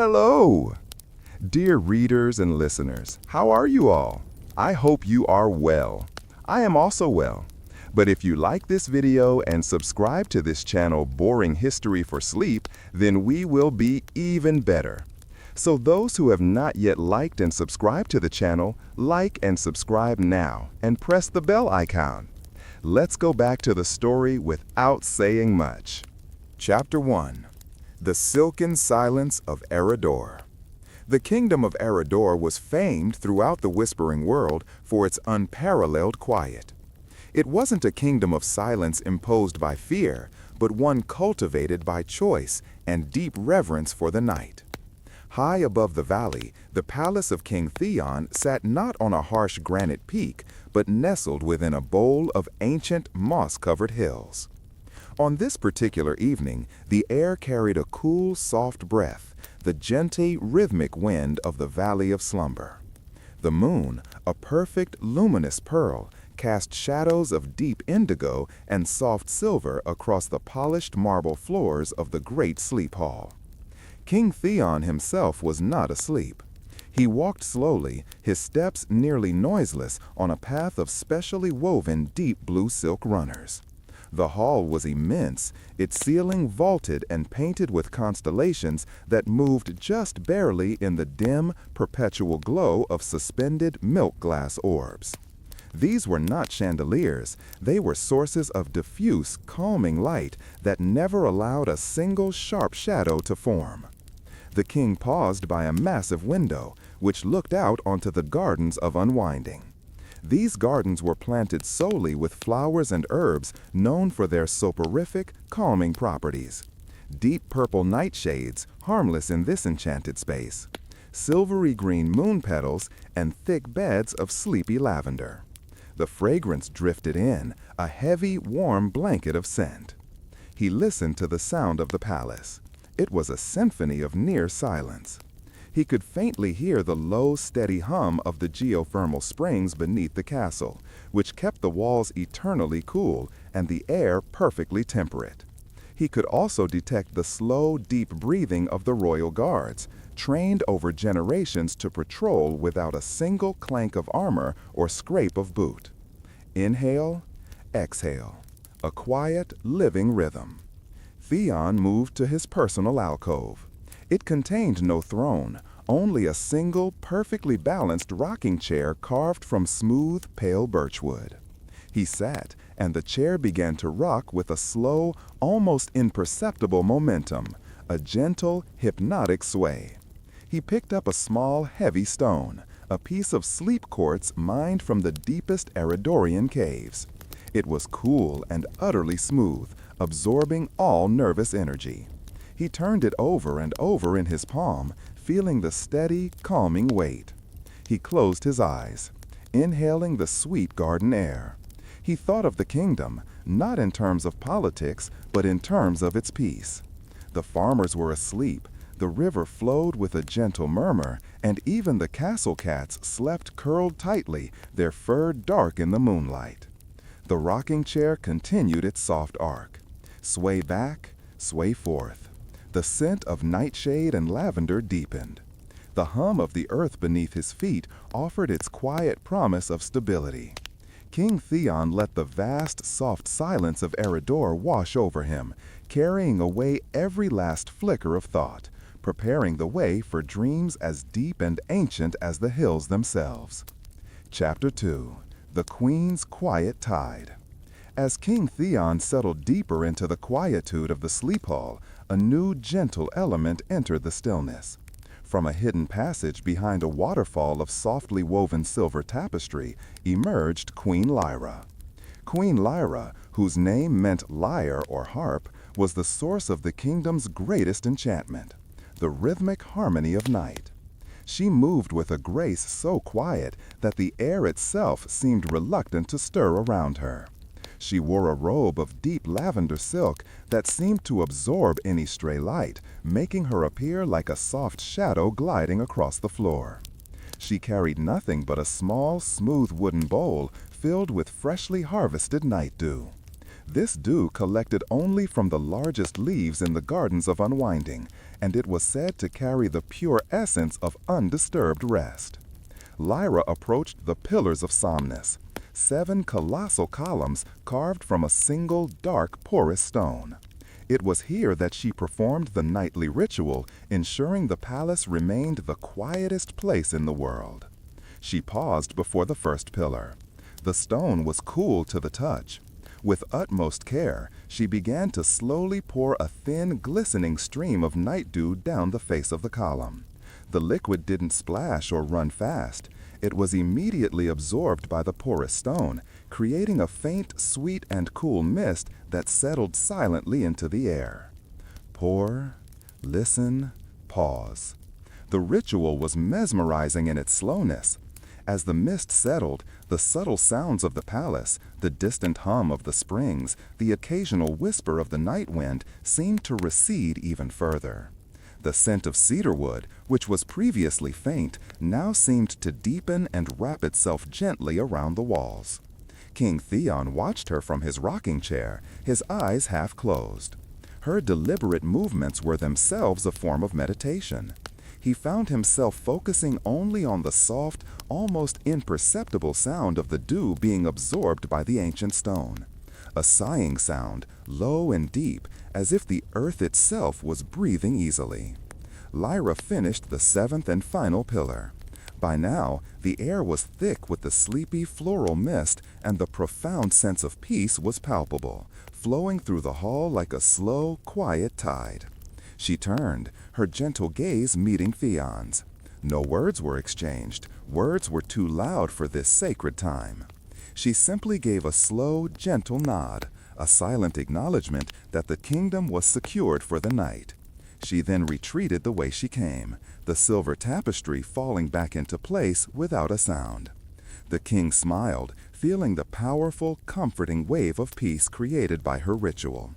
Hello! Dear readers and listeners, how are you all? I hope you are well. I am also well. But if you like this video and subscribe to this channel, Boring History for Sleep, then we will be even better. So those who have not yet liked and subscribed to the channel, like and subscribe now and press the bell icon. Let's go back to the story without saying much. Chapter 1. The Silken Silence of Eriador. The kingdom of Eriador was famed throughout the Whispering World for its unparalleled quiet. It wasn't a kingdom of silence imposed by fear, but one cultivated by choice and deep reverence for the night. High above the valley, the palace of King Theon sat not on a harsh granite peak, but nestled within a bowl of ancient, moss-covered hills. On this particular evening, the air carried a cool, soft breath, the gentle, rhythmic wind of the Valley of Slumber. The moon, a perfect, luminous pearl, cast shadows of deep indigo and soft silver across the polished marble floors of the great sleep hall. King Theon himself was not asleep. He walked slowly, his steps nearly noiseless, on a path of specially woven deep blue silk runners. The hall was immense, its ceiling vaulted and painted with constellations that moved just barely in the dim, perpetual glow of suspended milk-glass orbs. These were not chandeliers, they were sources of diffuse, calming light that never allowed a single sharp shadow to form. The king paused by a massive window, which looked out onto the gardens of Unwinding. These gardens were planted solely with flowers and herbs known for their soporific, calming properties. Deep purple nightshades, harmless in this enchanted space. Silvery green moon petals, and thick beds of sleepy lavender. The fragrance drifted in, a heavy, warm blanket of scent. He listened to the sound of the palace. It was a symphony of near silence. He could faintly hear the low, steady hum of the geothermal springs beneath the castle, which kept the walls eternally cool and the air perfectly temperate. He could also detect the slow, deep breathing of the royal guards, trained over generations to patrol without a single clank of armor or scrape of boot. Inhale, exhale, a quiet, living rhythm. Theon moved to his personal alcove. It contained no throne, only a single, perfectly balanced rocking chair carved from smooth, pale birchwood. He sat, and the chair began to rock with a slow, almost imperceptible momentum, a gentle, hypnotic sway. He picked up a small, heavy stone, a piece of sleep quartz mined from the deepest Eridorian caves. It was cool and utterly smooth, absorbing all nervous energy. He turned it over and over in his palm, feeling the steady, calming weight. He closed his eyes, inhaling the sweet garden air. He thought of the kingdom, not in terms of politics, but in terms of its peace. The farmers were asleep, the river flowed with a gentle murmur, and even the castle cats slept curled tightly, their fur dark in the moonlight. The rocking chair continued its soft arc. Sway back, sway forth. The scent of nightshade and lavender deepened. The hum of the earth beneath his feet offered its quiet promise of stability. King Theon let the vast, soft silence of Eriador wash over him, carrying away every last flicker of thought, preparing the way for dreams as deep and ancient as the hills themselves. Chapter 2. The Queen's Quiet Tide. As King Theon settled deeper into the quietude of the sleep hall, a new gentle element entered the stillness. From a hidden passage behind a waterfall of softly woven silver tapestry emerged Queen Lyra. Queen Lyra, whose name meant lyre or harp, was the source of the kingdom's greatest enchantment, the rhythmic harmony of night. She moved with a grace so quiet that the air itself seemed reluctant to stir around her. She wore a robe of deep lavender silk that seemed to absorb any stray light, making her appear like a soft shadow gliding across the floor. She carried nothing but a small, smooth wooden bowl filled with freshly harvested night dew. This dew collected only from the largest leaves in the gardens of unwinding, and it was said to carry the pure essence of undisturbed rest. Lyra approached the pillars of Somnus, 7 colossal columns carved from a single dark porous stone. It was here that she performed the nightly ritual, ensuring the palace remained the quietest place in the world. She paused before the first pillar. The stone was cool to the touch. With utmost care, she began to slowly pour a thin, glistening stream of night dew down the face of the column. The liquid didn't splash or run fast. It was immediately absorbed by the porous stone, creating a faint, sweet, and cool mist that settled silently into the air. Pour, listen, pause. The ritual was mesmerizing in its slowness. As the mist settled, the subtle sounds of the palace, the distant hum of the springs, the occasional whisper of the night wind seemed to recede even further. The scent of cedarwood, which was previously faint, now seemed to deepen and wrap itself gently around the walls. King Theon watched her from his rocking chair, his eyes half closed. Her deliberate movements were themselves a form of meditation. He found himself focusing only on the soft, almost imperceptible sound of the dew being absorbed by the ancient stone. A sighing sound, low and deep, as if the earth itself was breathing easily. Lyra finished the 7th and final pillar. By now, the air was thick with the sleepy floral mist, and the profound sense of peace was palpable, flowing through the hall like a slow, quiet tide. She turned, her gentle gaze meeting Theon's. No words were exchanged. Words were too loud for this sacred time. She simply gave a slow, gentle nod, a silent acknowledgement that the kingdom was secured for the night. She then retreated the way she came, the silver tapestry falling back into place without a sound. The king smiled, feeling the powerful, comforting wave of peace created by her ritual.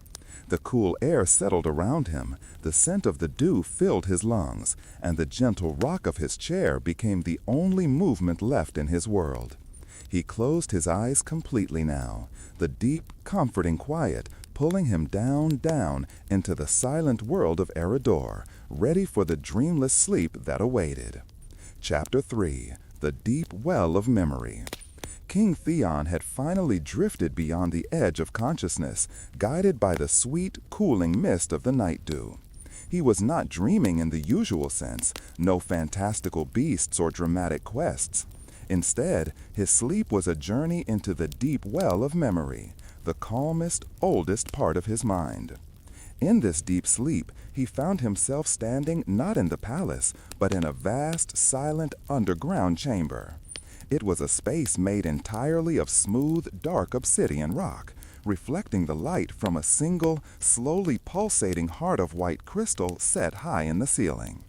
The cool air settled around him, the scent of the dew filled his lungs, and the gentle rock of his chair became the only movement left in his world. He closed his eyes completely now, the deep, comforting quiet pulling him down into the silent world of Eriador, ready for the dreamless sleep that awaited. Chapter 3. The Deep Well of Memory. King Theon had finally drifted beyond the edge of consciousness, guided by the sweet, cooling mist of the night dew. He was not dreaming in the usual sense, no fantastical beasts or dramatic quests. Instead, his sleep was a journey into the deep well of memory, the calmest, oldest part of his mind. In this deep sleep, he found himself standing not in the palace, but in a vast, silent, underground chamber. It was a space made entirely of smooth, dark obsidian rock, reflecting the light from a single, slowly pulsating heart of white crystal set high in the ceiling.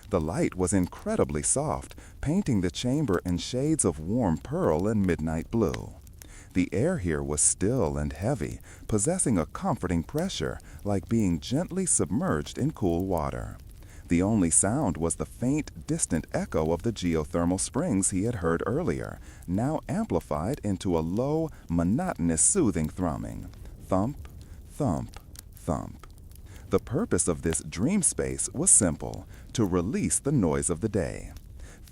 The light was incredibly soft, painting the chamber in shades of warm pearl and midnight blue. The air here was still and heavy, possessing a comforting pressure, like being gently submerged in cool water. The only sound was the faint, distant echo of the geothermal springs he had heard earlier, now amplified into a low, monotonous, soothing thrumming. Thump, thump, thump. The purpose of this dream space was simple: to release the noise of the day.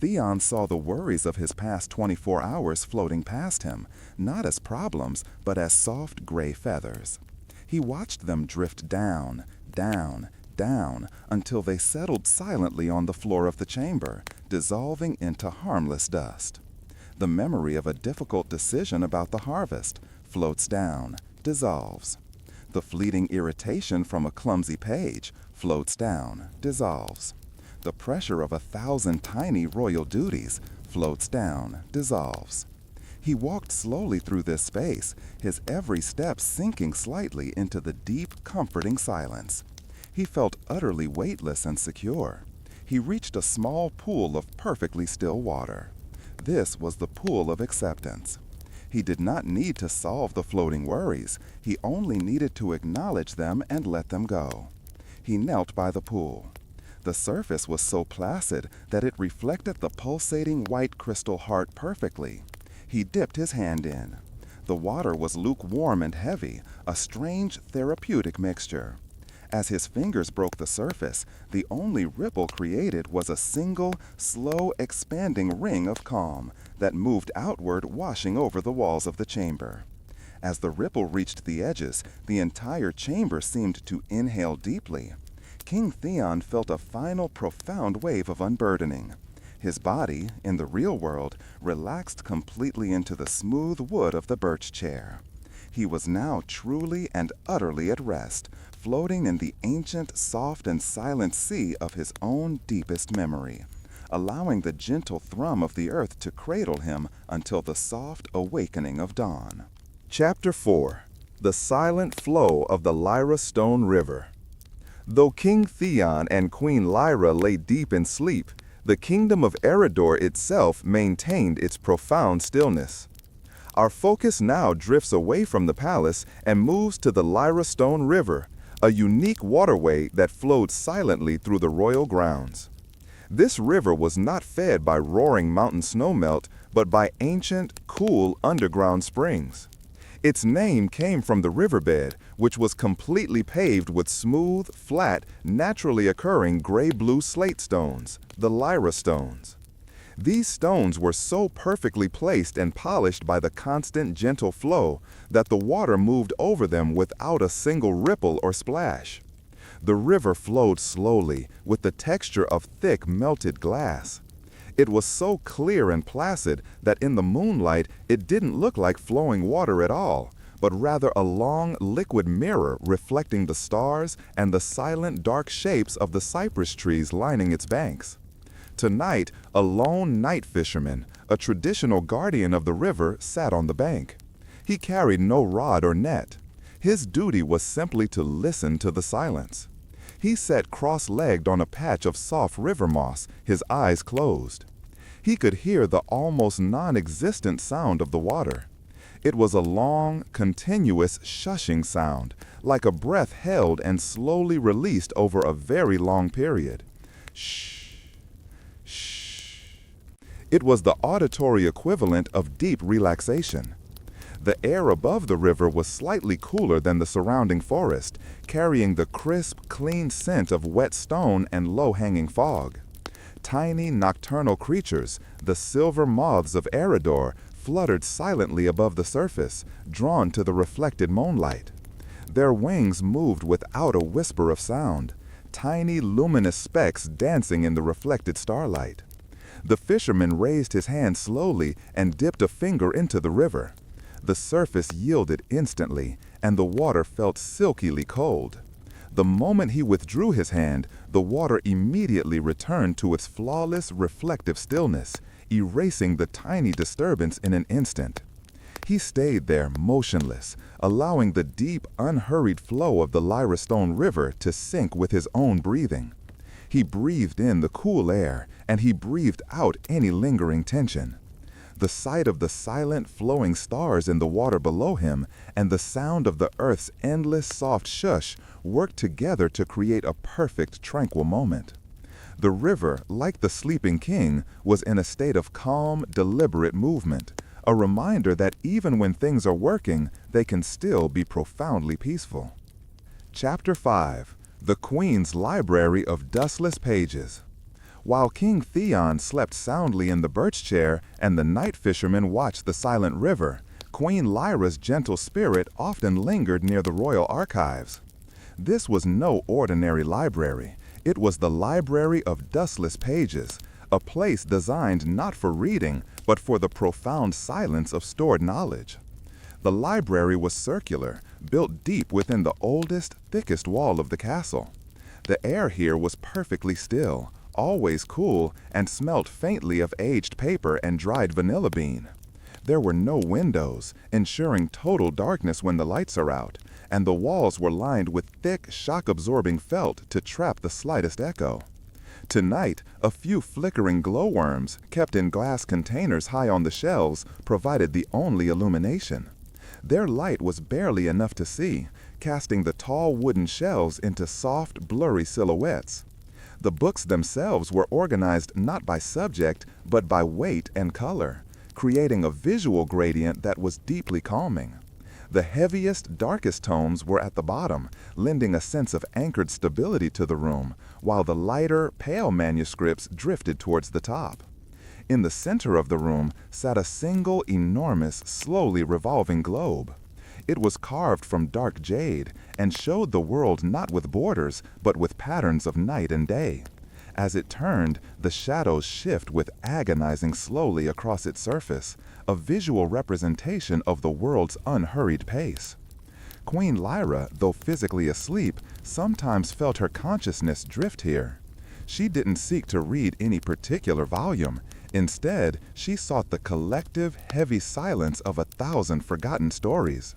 Theon saw the worries of his past 24 hours floating past him, not as problems, but as soft gray feathers. He watched them drift down, until they settled silently on the floor of the chamber, dissolving into harmless dust. The memory of a difficult decision about the harvest floats down, dissolves. The fleeting irritation from a clumsy page floats down, dissolves. The pressure of 1,000 tiny royal duties floats down, dissolves. He walked slowly through this space, his every step sinking slightly into the deep, comforting silence. He felt utterly weightless and secure. He reached a small pool of perfectly still water. This was the pool of acceptance. He did not need to solve the floating worries. He only needed to acknowledge them and let them go. He knelt by the pool. The surface was so placid that it reflected the pulsating white crystal heart perfectly. He dipped his hand in. The water was lukewarm and heavy, a strange therapeutic mixture. As his fingers broke the surface, the only ripple created was a single, slow expanding ring of calm that moved outward, washing over the walls of the chamber. As the ripple reached the edges, the entire chamber seemed to inhale deeply. King Theon felt a final profound wave of unburdening. His body, in the real world, relaxed completely into the smooth wood of the birch chair. He was now truly and utterly at rest, floating in the ancient, soft, and silent sea of his own deepest memory, allowing the gentle thrum of the earth to cradle him until the soft awakening of dawn. Chapter 4. The Silent Flow of the Lyra Stone River. Though King Theon and Queen Lyra lay deep in sleep, the kingdom of Eredor itself maintained its profound stillness. Our focus now drifts away from the palace and moves to the Lyra Stone River, a unique waterway that flowed silently through the royal grounds. This river was not fed by roaring mountain snowmelt, but by ancient, cool underground springs. Its name came from the riverbed, which was completely paved with smooth, flat, naturally occurring gray-blue slate stones, the Lyra stones. These stones were so perfectly placed and polished by the constant, gentle flow that the water moved over them without a single ripple or splash. The river flowed slowly, with the texture of thick, melted glass. It was so clear and placid that in the moonlight it didn't look like flowing water at all, but rather a long, liquid mirror reflecting the stars and the silent, dark shapes of the cypress trees lining its banks. Tonight, a lone night fisherman, a traditional guardian of the river, sat on the bank. He carried no rod or net. His duty was simply to listen to the silence. He sat cross-legged on a patch of soft river moss, his eyes closed. He could hear the almost non-existent sound of the water. It was a long, continuous shushing sound, like a breath held and slowly released over a very long period. Shh, shh. It was the auditory equivalent of deep relaxation. The air above the river was slightly cooler than the surrounding forest, carrying the crisp, clean scent of wet stone and low-hanging fog. Tiny nocturnal creatures, the silver moths of Eredor, fluttered silently above the surface, drawn to the reflected moonlight. Their wings moved without a whisper of sound, tiny luminous specks dancing in the reflected starlight. The fisherman raised his hand slowly and dipped a finger into the river. The surface yielded instantly, and the water felt silkily cold. The moment he withdrew his hand, the water immediately returned to its flawless, reflective stillness, erasing the tiny disturbance in an instant. He stayed there motionless, allowing the deep, unhurried flow of the Lyra Stone River to sync with his own breathing. He breathed in the cool air, and he breathed out any lingering tension. The sight of the silent, flowing stars in the water below him and the sound of the earth's endless, soft shush worked together to create a perfect, tranquil moment. The river, like the sleeping king, was in a state of calm, deliberate movement, a reminder that even when things are working, they can still be profoundly peaceful. Chapter 5. The Queen's Library of Dustless Pages. While King Theon slept soundly in the birch chair and the night fisherman watched the silent river, Queen Lyra's gentle spirit often lingered near the royal archives. This was no ordinary library. It was the Library of Dustless Pages, a place designed not for reading, but for the profound silence of stored knowledge. The library was circular, built deep within the oldest, thickest wall of the castle. The air here was perfectly still, always cool, and smelt faintly of aged paper and dried vanilla bean. There were no windows, ensuring total darkness when the lights are out, and the walls were lined with thick, shock-absorbing felt to trap the slightest echo. Tonight, a few flickering glowworms, kept in glass containers high on the shelves, provided the only illumination. Their light was barely enough to see, casting the tall wooden shelves into soft, blurry silhouettes. The books themselves were organized not by subject, but by weight and color, creating a visual gradient that was deeply calming. The heaviest, darkest tones were at the bottom, lending a sense of anchored stability to the room, while the lighter, pale manuscripts drifted towards the top. In the center of the room sat a single, enormous, slowly revolving globe. It was carved from dark jade and showed the world not with borders, but with patterns of night and day. As it turned, the shadows shift with agonizing slowly across its surface, a visual representation of the world's unhurried pace. Queen Lyra, though physically asleep, sometimes felt her consciousness drift here. She didn't seek to read any particular volume. Instead, she sought the collective, heavy silence of 1,000 forgotten stories.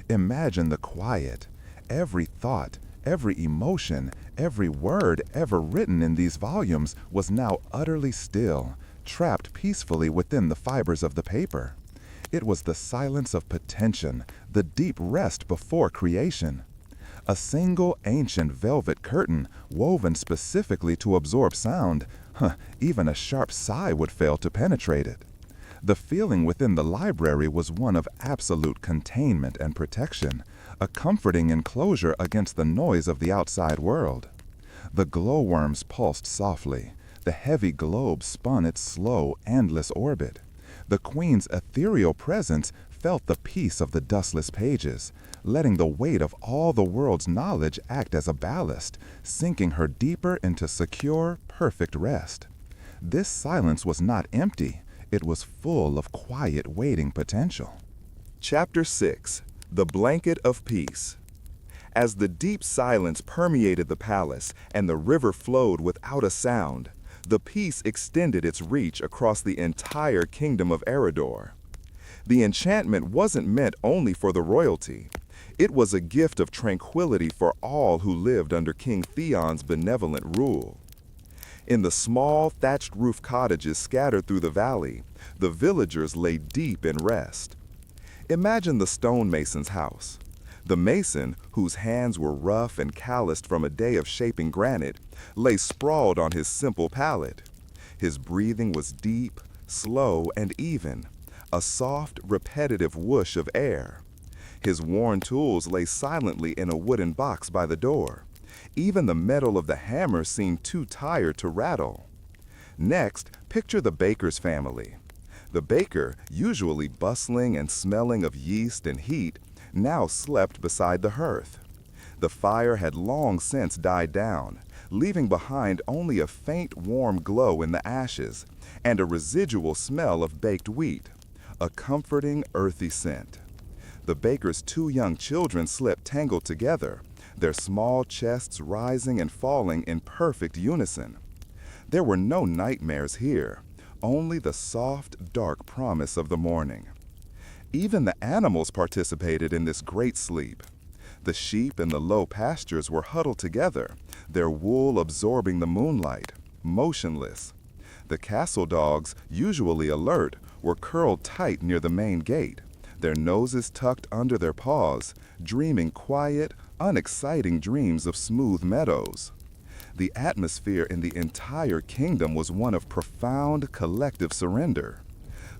Imagine the quiet. Every thought, every emotion, every word ever written in these volumes was now utterly still, trapped peacefully within the fibers of the paper. It was the silence of potential, the deep rest before creation. A single ancient velvet curtain, woven specifically to absorb sound, even a sharp sigh would fail to penetrate it. The feeling within the library was one of absolute containment and protection, a comforting enclosure against the noise of the outside world. The glowworms pulsed softly. The heavy globe spun its slow, endless orbit. The queen's ethereal presence felt the peace of the dustless pages, letting the weight of all the world's knowledge act as a ballast, sinking her deeper into secure, perfect rest. This silence was not empty. It was full of quiet, waiting potential. Chapter 6. The Blanket of Peace. As the deep silence permeated the palace and the river flowed without a sound, the peace extended its reach across the entire kingdom of Eridor. The enchantment wasn't meant only for the royalty. It was a gift of tranquility for all who lived under King Theon's benevolent rule. In the small, thatched-roof cottages scattered through the valley, the villagers lay deep in rest. Imagine the stonemason's house. The mason, whose hands were rough and calloused from a day of shaping granite, lay sprawled on his simple pallet. His breathing was deep, slow, and even, a soft, repetitive whoosh of air. His worn tools lay silently in a wooden box by the door. Even the metal of the hammer seemed too tired to rattle. Next, picture the baker's family. The baker, usually bustling and smelling of yeast and heat, now slept beside the hearth. The fire had long since died down, leaving behind only a faint warm glow in the ashes and a residual smell of baked wheat, a comforting earthy scent. The baker's 2 young children slept tangled together, their small chests rising and falling in perfect unison. There were no nightmares here, only the soft, dark promise of the morning. Even the animals participated in this great sleep. The sheep in the low pastures were huddled together, their wool absorbing the moonlight, motionless. The castle dogs, usually alert, were curled tight near the main gate, their noses tucked under their paws, dreaming quiet, unexciting dreams of smooth meadows. The atmosphere in the entire kingdom was one of profound collective surrender.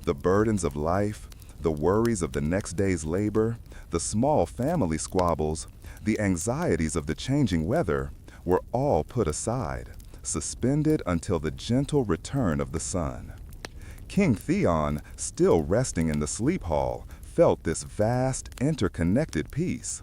The burdens of life, the worries of the next day's labor, the small family squabbles, the anxieties of the changing weather were all put aside, suspended until the gentle return of the sun. King Theon, still resting in the sleep hall, felt this vast, interconnected peace.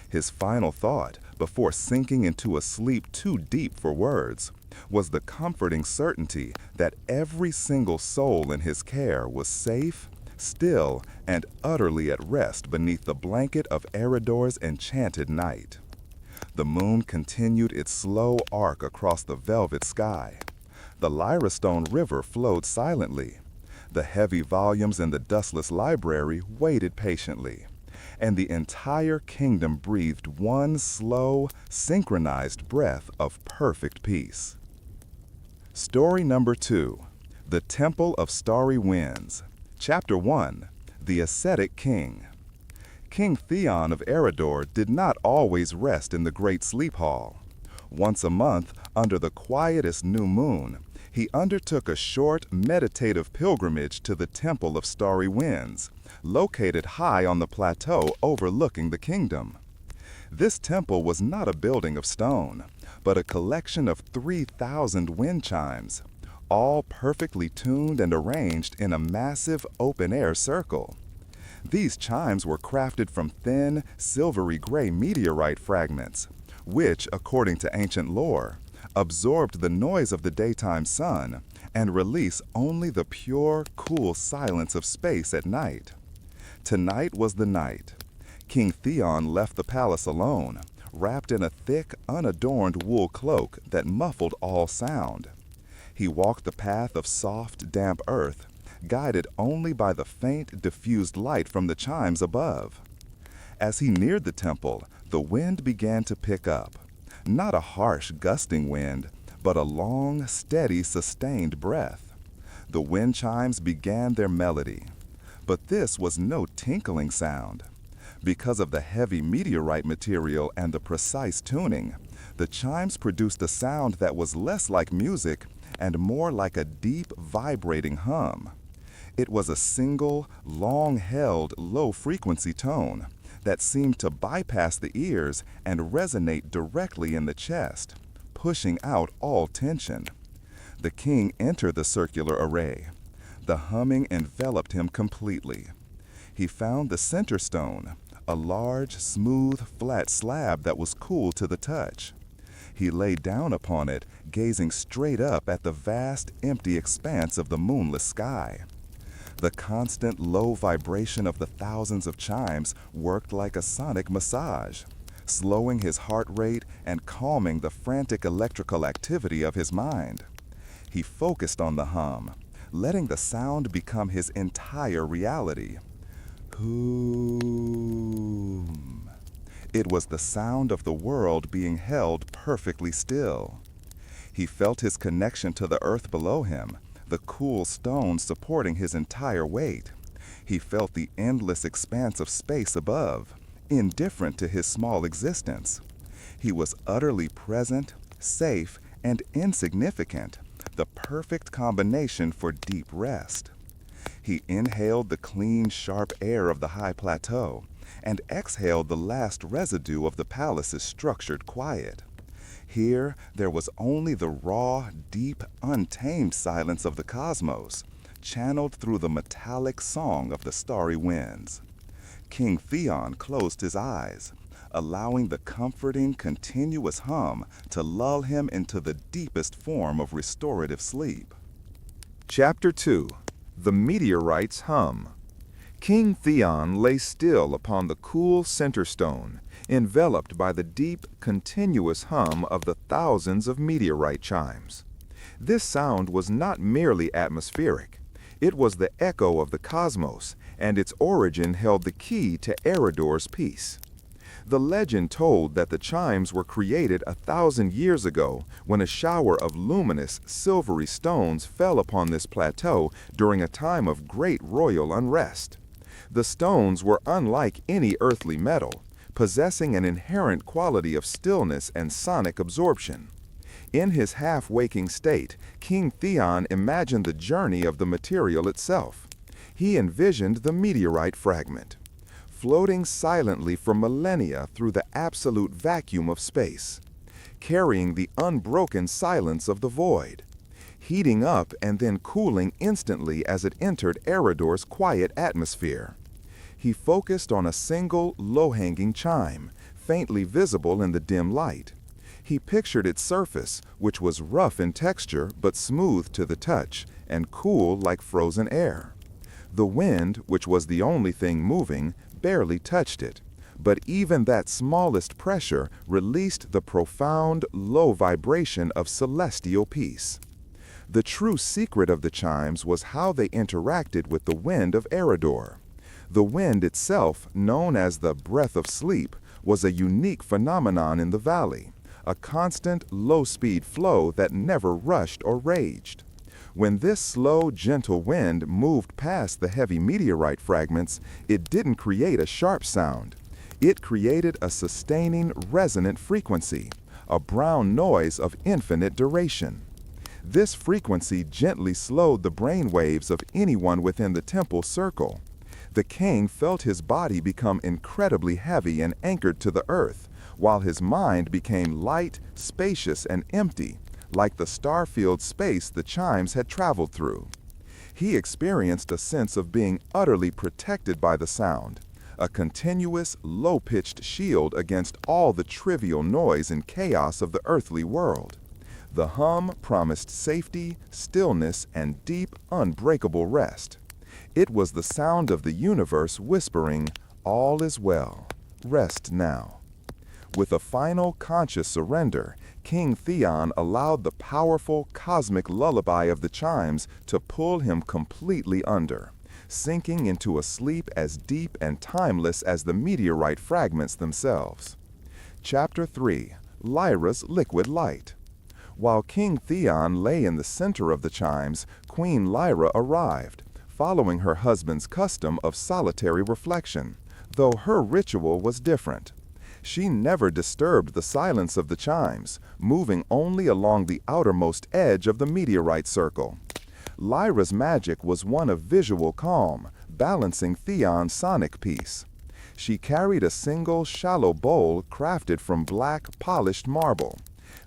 His final thought, before sinking into a sleep too deep for words, was the comforting certainty that every single soul in his care was safe, still, and utterly at rest beneath the blanket of Eridor's enchanted night. The moon continued its slow arc across the velvet sky. The Lyristone River flowed silently. The heavy volumes in the dustless library waited patiently, and the entire kingdom breathed one slow, synchronized breath of perfect peace. Story number 2, The Temple of Starry Winds. Chapter 1, The Ascetic King. King Theon of Eridor did not always rest in the great sleep hall. Once a month, under the quietest new moon, He undertook a short, meditative pilgrimage to the Temple of Starry Winds, located high on the plateau overlooking the kingdom. This temple was not a building of stone, but a collection of 3,000 wind chimes, all perfectly tuned and arranged in a massive open-air circle. These chimes were crafted from thin, silvery gray meteorite fragments, which, according to ancient lore, absorbed the noise of the daytime sun and release only the pure, cool silence of space at night. Tonight was the night. King Theon left the palace alone, wrapped in a thick, unadorned wool cloak that muffled all sound. He walked the path of soft, damp earth, guided only by the faint, diffused light from the chimes above. As he neared the temple, the wind began to pick up. Not a harsh, gusting wind, but a long, steady, sustained breath. The wind chimes began their melody. But this was no tinkling sound. Because of the heavy meteorite material and the precise tuning, the chimes produced a sound that was less like music and more like a deep, vibrating hum. It was a single, long-held, low-frequency tone that seemed to bypass the ears and resonate directly in the chest, pushing out all tension. The king entered the circular array. The humming enveloped him completely. He found the center stone, a large, smooth, flat slab that was cool to the touch. He lay down upon it, gazing straight up at the vast, empty expanse of the moonless sky. The constant low vibration of the thousands of chimes worked like a sonic massage, slowing his heart rate and calming the frantic electrical activity of his mind. He focused on the hum, letting the sound become his entire reality. Hum. It was the sound of the world being held perfectly still. He felt his connection to the earth below him, the cool stone supporting his entire weight. He felt the endless expanse of space above, indifferent to his small existence. He was utterly present, safe, and insignificant, the perfect combination for deep rest. He inhaled the clean, sharp air of the high plateau and exhaled the last residue of the palace's structured quiet. Here, there was only the raw, deep, untamed silence of the cosmos, channeled through the metallic song of the starry winds. King Theon closed his eyes, allowing the comforting, continuous hum to lull him into the deepest form of restorative sleep. Chapter 2. The Meteorite's Hum. King Theon lay still upon the cool center stone, enveloped by the deep, continuous hum of the thousands of meteorite chimes. This sound was not merely atmospheric. It was the echo of the cosmos, and its origin held the key to Eredor's peace. The legend told that the chimes were created 1,000 years ago when a shower of luminous, silvery stones fell upon this plateau during a time of great royal unrest. The stones were unlike any earthly metal, possessing an inherent quality of stillness and sonic absorption. In his half-waking state, King Theon imagined the journey of the material itself. He envisioned the meteorite fragment, floating silently for millennia through the absolute vacuum of space, carrying the unbroken silence of the void, heating up and then cooling instantly as it entered Eredor's quiet atmosphere. He focused on a single, low-hanging chime, faintly visible in the dim light. He pictured its surface, which was rough in texture but smooth to the touch and cool like frozen air. The wind, which was the only thing moving, barely touched it, but even that smallest pressure released the profound, low vibration of celestial peace. The true secret of the chimes was how they interacted with the wind of Eredor. The wind itself, known as the breath of sleep, was a unique phenomenon in the valley, a constant, low-speed flow that never rushed or raged. When this slow, gentle wind moved past the heavy meteorite fragments, it didn't create a sharp sound. It created a sustaining, resonant frequency, a brown noise of infinite duration. This frequency gently slowed the brain waves of anyone within the temple circle. The king felt his body become incredibly heavy and anchored to the earth, while his mind became light, spacious, and empty, like the star-filled space the chimes had traveled through. He experienced a sense of being utterly protected by the sound, a continuous, low-pitched shield against all the trivial noise and chaos of the earthly world. The hum promised safety, stillness, and deep, unbreakable rest. It was the sound of the universe whispering, "All is well. Rest now." With a final conscious surrender, King Theon allowed the powerful cosmic lullaby of the chimes to pull him completely under, sinking into a sleep as deep and timeless as the meteorite fragments themselves. Chapter 3. Lyra's Liquid Light. While King Theon lay in the center of the chimes, Queen Lyra arrived, following her husband's custom of solitary reflection, though her ritual was different. She never disturbed the silence of the chimes, moving only along the outermost edge of the meteorite circle. Lyra's magic was one of visual calm, balancing Theon's sonic peace. She carried a single shallow bowl crafted from black, polished marble.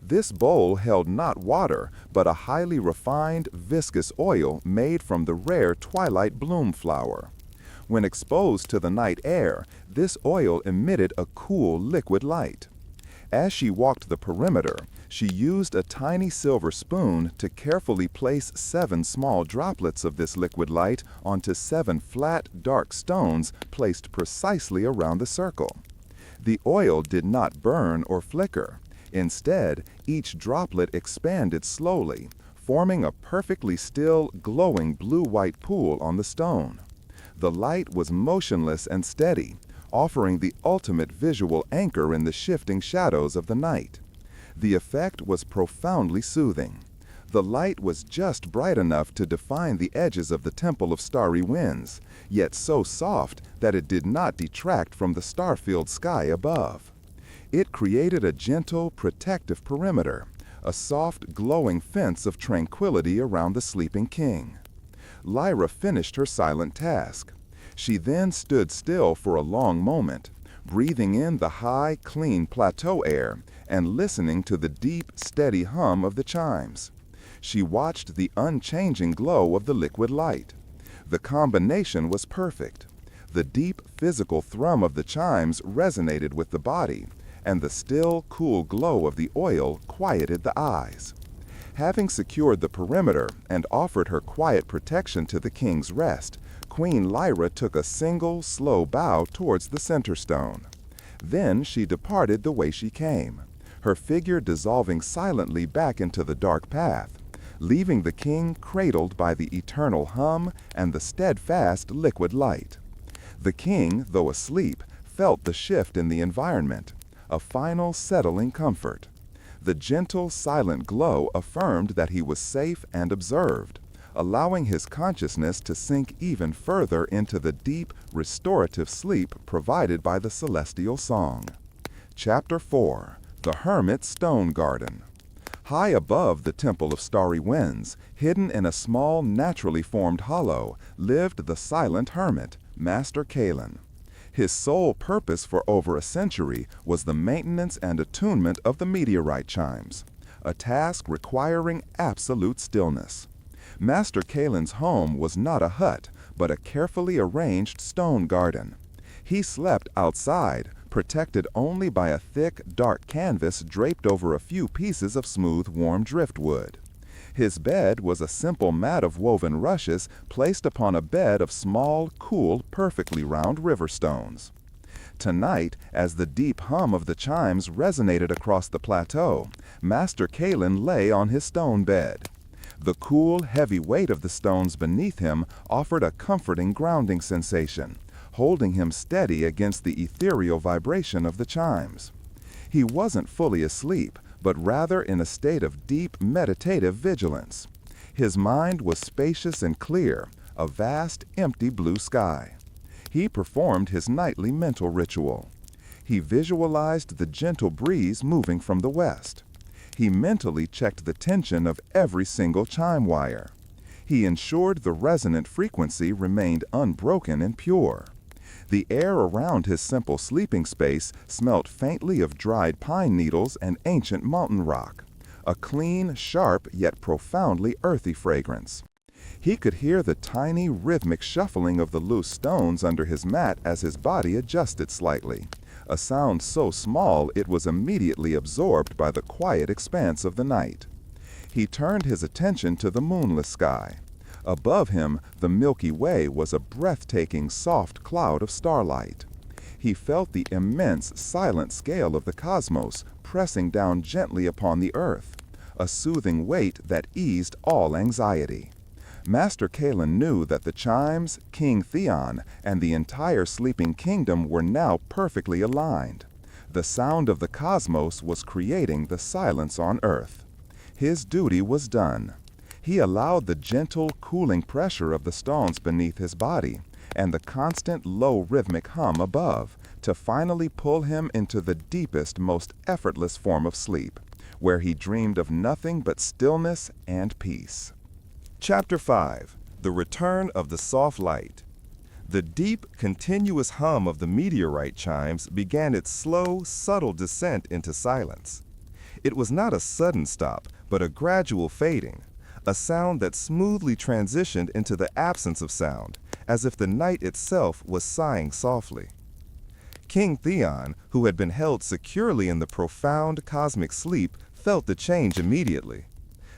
This bowl held not water, but a highly refined, viscous oil made from the rare twilight bloom flower. When exposed to the night air, this oil emitted a cool liquid light. As she walked the perimeter, she used a tiny silver spoon to carefully place 7 small droplets of this liquid light onto 7 flat, dark stones placed precisely around the circle. The oil did not burn or flicker. Instead, each droplet expanded slowly, forming a perfectly still, glowing blue-white pool on the stone. The light was motionless and steady, offering the ultimate visual anchor in the shifting shadows of the night. The effect was profoundly soothing. The light was just bright enough to define the edges of the Temple of Starry Winds, yet so soft that it did not detract from the star-filled sky above. It created a gentle, protective perimeter, a soft, glowing fence of tranquility around the sleeping king. Lyra finished her silent task. She then stood still for a long moment, breathing in the high, clean plateau air and listening to the deep, steady hum of the chimes. She watched the unchanging glow of the liquid light. The combination was perfect. The deep, physical thrum of the chimes resonated with the body, and the still, cool glow of the oil quieted the eyes. Having secured the perimeter and offered her quiet protection to the king's rest, Queen Lyra took a single, slow bow towards the center stone. Then she departed the way she came, her figure dissolving silently back into the dark path, leaving the king cradled by the eternal hum and the steadfast liquid light. The king, though asleep, felt the shift in the environment, a final settling comfort. The gentle, silent glow affirmed that he was safe and observed, allowing his consciousness to sink even further into the deep, restorative sleep provided by the celestial song. Chapter 4. The Hermit's Stone Garden. High above the Temple of Starry Winds, hidden in a small, naturally formed hollow, lived the silent hermit, Master Kalen. His sole purpose for over a century was the maintenance and attunement of the meteorite chimes, a task requiring absolute stillness. Master Kalen's home was not a hut, but a carefully arranged stone garden. He slept outside, protected only by a thick, dark canvas draped over a few pieces of smooth, warm driftwood. His bed was a simple mat of woven rushes placed upon a bed of small, cool, perfectly round river stones. Tonight, as the deep hum of the chimes resonated across the plateau, Master Kalen lay on his stone bed. The cool, heavy weight of the stones beneath him offered a comforting grounding sensation, holding him steady against the ethereal vibration of the chimes. He wasn't fully asleep, but rather in a state of deep meditative vigilance. His mind was spacious and clear, a vast, empty blue sky. He performed his nightly mental ritual. He visualized the gentle breeze moving from the west. He mentally checked the tension of every single chime wire. He ensured the resonant frequency remained unbroken and pure. The air around his simple sleeping space smelled faintly of dried pine needles and ancient mountain rock, a clean, sharp, yet profoundly earthy fragrance. He could hear the tiny, rhythmic shuffling of the loose stones under his mat as his body adjusted slightly, a sound so small it was immediately absorbed by the quiet expanse of the night. He turned his attention to the moonless sky. Above him, the Milky Way was a breathtaking, soft cloud of starlight. He felt the immense, silent scale of the cosmos pressing down gently upon the earth, a soothing weight that eased all anxiety. Master Kalen knew that the chimes, King Theon, and the entire sleeping kingdom were now perfectly aligned. The sound of the cosmos was creating the silence on earth. His duty was done. He allowed the gentle, cooling pressure of the stones beneath his body and the constant, low rhythmic hum above to finally pull him into the deepest, most effortless form of sleep, where he dreamed of nothing but stillness and peace. Chapter 5. The Return of the Soft Light. The deep, continuous hum of the meteorite chimes began its slow, subtle descent into silence. It was not a sudden stop, but a gradual fading, a sound that smoothly transitioned into the absence of sound, as if the night itself was sighing softly. King Theon, who had been held securely in the profound cosmic sleep, felt the change immediately.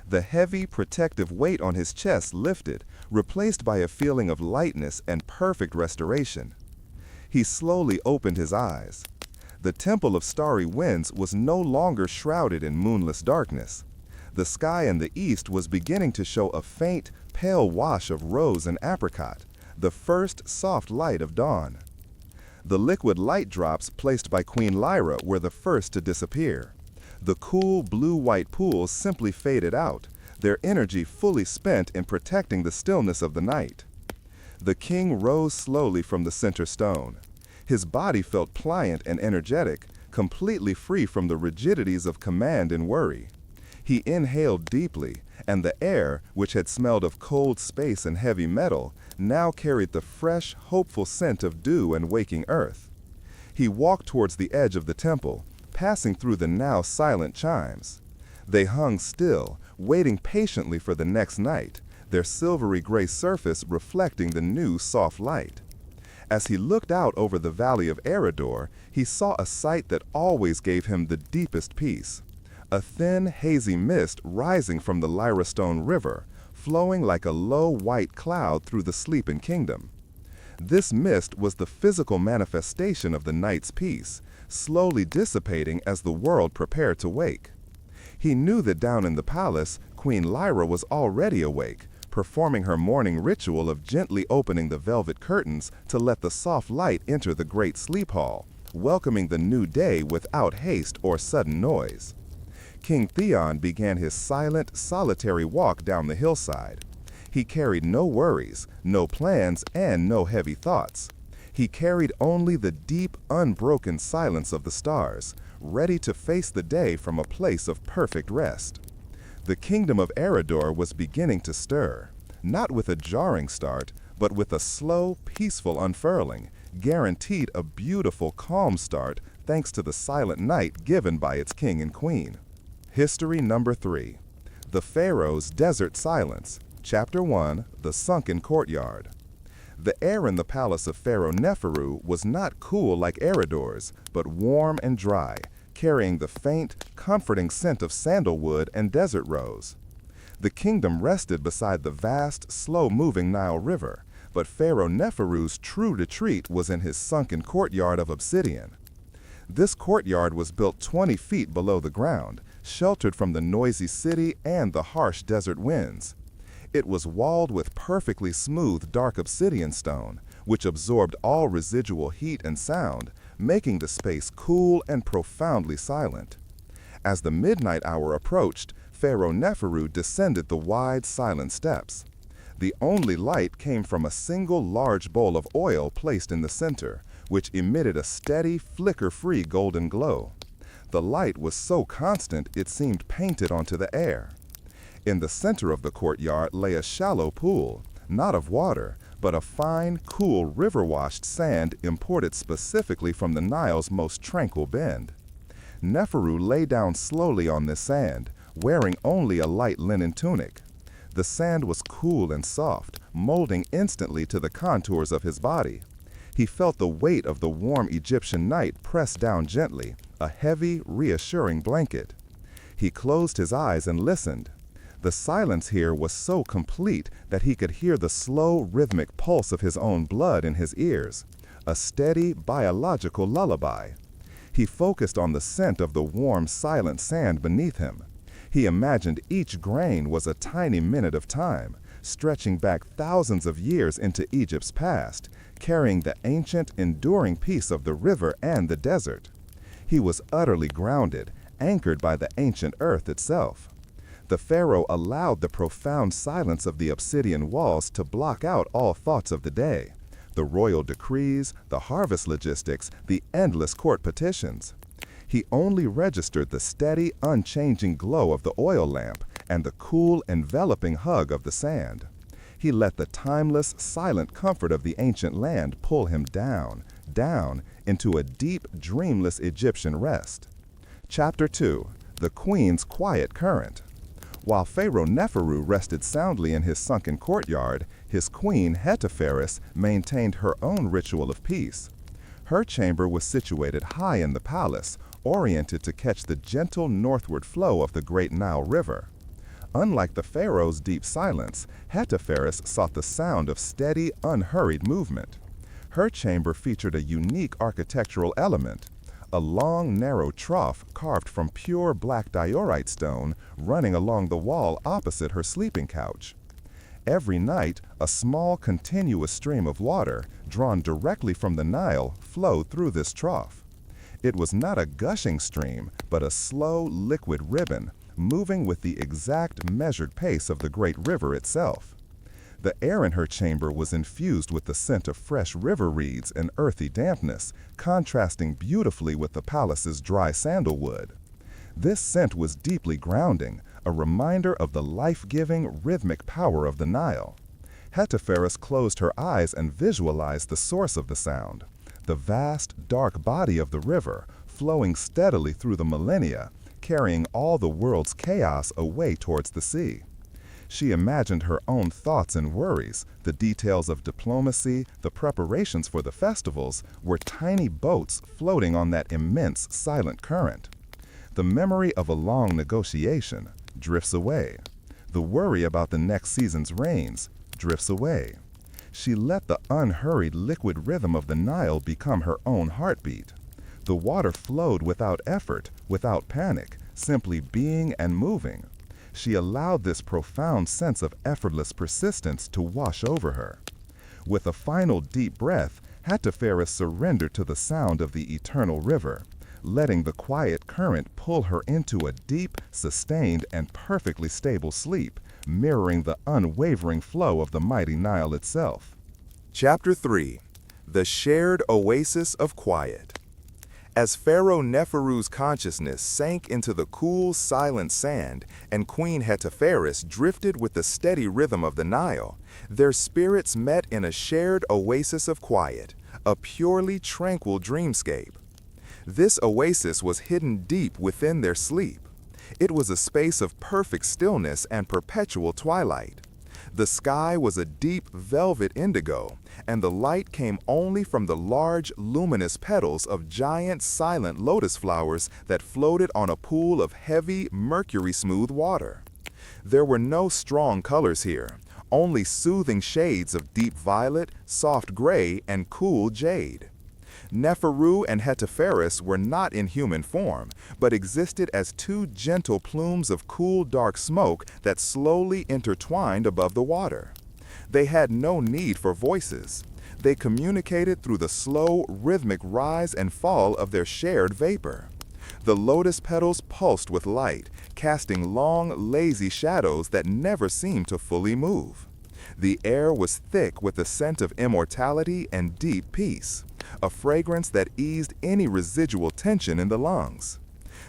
The heavy, protective weight on his chest lifted, replaced by a feeling of lightness and perfect restoration. He slowly opened his eyes. The Temple of Starry Winds was no longer shrouded in moonless darkness. The sky in the east was beginning to show a faint, pale wash of rose and apricot, the first soft light of dawn. The liquid light drops placed by Queen Lyra were the first to disappear. The cool, blue-white pools simply faded out, their energy fully spent in protecting the stillness of the night. The king rose slowly from the center stone. His body felt pliant and energetic, completely free from the rigidities of command and worry. He inhaled deeply, and the air, which had smelled of cold space and heavy metal, now carried the fresh, hopeful scent of dew and waking earth. He walked towards the edge of the temple, passing through the now silent chimes. They hung still, waiting patiently for the next night, their silvery gray surface reflecting the new soft light. As he looked out over the valley of Eridor, he saw a sight that always gave him the deepest peace. A thin, hazy mist rising from the Lyrastone River, flowing like a low white cloud through the sleeping kingdom. This mist was the physical manifestation of the night's peace, slowly dissipating as the world prepared to wake. He knew that down in the palace, Queen Lyra was already awake, performing her morning ritual of gently opening the velvet curtains to let the soft light enter the great sleep hall, welcoming the new day without haste or sudden noise. King Theon began his silent, solitary walk down the hillside. He carried no worries, no plans, and no heavy thoughts. He carried only the deep, unbroken silence of the stars, ready to face the day from a place of perfect rest. The kingdom of Eridor was beginning to stir, not with a jarring start, but with a slow, peaceful unfurling, guaranteed a beautiful, calm start thanks to the silent night given by its king and queen. History number 3. The Pharaohs' Desert Silence. Chapter 1. The Sunken Courtyard. The air in the palace of Pharaoh Neferu was not cool like Eridor's, but warm and dry, carrying the faint, comforting scent of sandalwood and desert rose. The kingdom rested beside the vast, slow-moving Nile River, but Pharaoh Neferu's true retreat was in his sunken courtyard of obsidian. This courtyard was built 20 feet below the ground, sheltered from the noisy city and the harsh desert winds. It was walled with perfectly smooth dark obsidian stone, which absorbed all residual heat and sound, making the space cool and profoundly silent. As the midnight hour approached, Pharaoh Neferu descended the wide, silent steps. The only light came from a single large bowl of oil placed in the center, which emitted a steady, flicker-free golden glow. The light was so constant it seemed painted onto the air. In the center of the courtyard lay a shallow pool, not of water, but a fine, cool, river-washed sand imported specifically from the Nile's most tranquil bend. Neferu lay down slowly on this sand, wearing only a light linen tunic. The sand was cool and soft, molding instantly to the contours of his body. He felt the weight of the warm Egyptian night press down gently, a heavy, reassuring blanket. He closed his eyes and listened. The silence here was so complete that he could hear the slow, rhythmic pulse of his own blood in his ears, a steady, biological lullaby. He focused on the scent of the warm, silent sand beneath him. He imagined each grain was a tiny minute of time, stretching back thousands of years into Egypt's past, carrying the ancient, enduring peace of the river and the desert. He was utterly grounded, anchored by the ancient earth itself. The pharaoh allowed the profound silence of the obsidian walls to block out all thoughts of the day, the royal decrees, the harvest logistics, the endless court petitions. He only registered the steady, unchanging glow of the oil lamp and the cool, enveloping hug of the sand. He let the timeless, silent comfort of the ancient land pull him down, down into a deep, dreamless Egyptian rest. Chapter 2. The Queen's Quiet Current. While Pharaoh Neferu rested soundly in his sunken courtyard, his queen Hetepheres maintained her own ritual of peace. Her chamber was situated high in the palace, oriented to catch the gentle northward flow of the great Nile River. Unlike the pharaoh's deep silence, Hetepheres sought the sound of steady, unhurried movement. Her chamber featured a unique architectural element, a long, narrow trough carved from pure black diorite stone running along the wall opposite her sleeping couch. Every night, a small, continuous stream of water, drawn directly from the Nile, flowed through this trough. It was not a gushing stream, but a slow, liquid ribbon, moving with the exact measured pace of the great river itself. The air in her chamber was infused with the scent of fresh river reeds and earthy dampness, contrasting beautifully with the palace's dry sandalwood. This scent was deeply grounding, a reminder of the life-giving, rhythmic power of the Nile. Hetepheres closed her eyes and visualized the source of the sound, the vast, dark body of the river, flowing steadily through the millennia, carrying all the world's chaos away towards the sea. She imagined her own thoughts and worries, the details of diplomacy, the preparations for the festivals, were tiny boats floating on that immense, silent current. The memory of a long negotiation drifts away. The worry about the next season's rains drifts away. She let the unhurried liquid rhythm of the Nile become her own heartbeat. The water flowed without effort, without panic, simply being and moving. She allowed this profound sense of effortless persistence to wash over her. With a final deep breath, Hetepheres surrendered to the sound of the eternal river, letting the quiet current pull her into a deep, sustained, and perfectly stable sleep, mirroring the unwavering flow of the mighty Nile itself. Chapter 3. The Shared Oasis of Quiet. As Pharaoh Neferu's consciousness sank into the cool, silent sand and Queen Hetepheres drifted with the steady rhythm of the Nile, their spirits met in a shared oasis of quiet, a purely tranquil dreamscape. This oasis was hidden deep within their sleep. It was a space of perfect stillness and perpetual twilight. The sky was a deep velvet indigo, and the light came only from the large, luminous petals of giant, silent lotus flowers that floated on a pool of heavy, mercury-smooth water. There were no strong colors here, only soothing shades of deep violet, soft gray, and cool jade. Neferu and Hetepheres were not in human form, but existed as two gentle plumes of cool dark smoke that slowly intertwined above the water. They had no need for voices. They communicated through the slow, rhythmic rise and fall of their shared vapor. The lotus petals pulsed with light, casting long, lazy shadows that never seemed to fully move. The air was thick with the scent of immortality and deep peace, a fragrance that eased any residual tension in the lungs.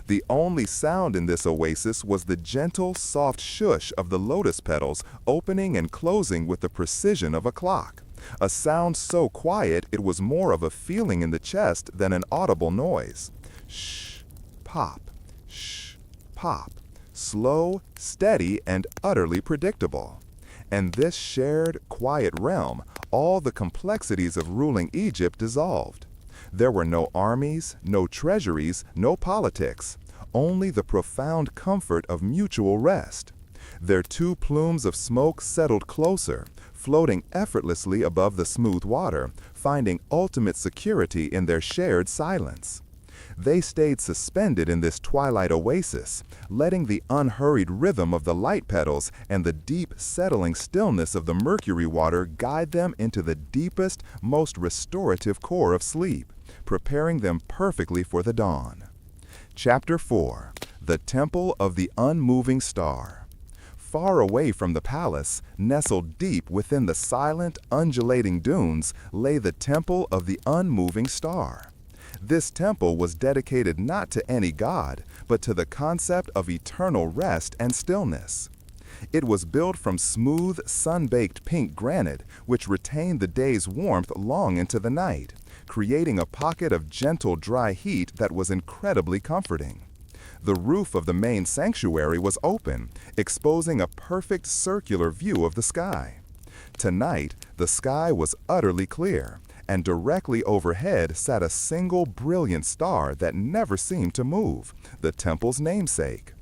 The only sound in this oasis was the gentle, soft shush of the lotus petals opening and closing with the precision of a clock. A sound so quiet it was more of a feeling in the chest than an audible noise. Shh, pop, shh, pop. Slow, steady, and utterly predictable. In this shared, quiet realm, all the complexities of ruling Egypt dissolved. There were no armies, no treasuries, no politics, only the profound comfort of mutual rest. Their two plumes of smoke settled closer, floating effortlessly above the smooth water, finding ultimate security in their shared silence. They stayed suspended in this twilight oasis, letting the unhurried rhythm of the light petals and the deep, settling stillness of the mercury water guide them into the deepest, most restorative core of sleep, preparing them perfectly for the dawn. Chapter 4. The Temple of the Unmoving Star. Far away from the palace, nestled deep within the silent, undulating dunes, lay the Temple of the Unmoving Star. This temple was dedicated not to any god, but to the concept of eternal rest and stillness. It was built from smooth, sun-baked pink granite, which retained the day's warmth long into the night, creating a pocket of gentle, dry heat that was incredibly comforting. The roof of the main sanctuary was open, exposing a perfect circular view of the sky. Tonight, the sky was utterly clear, and directly overhead sat a single brilliant star that never seemed to move, the temple's namesake.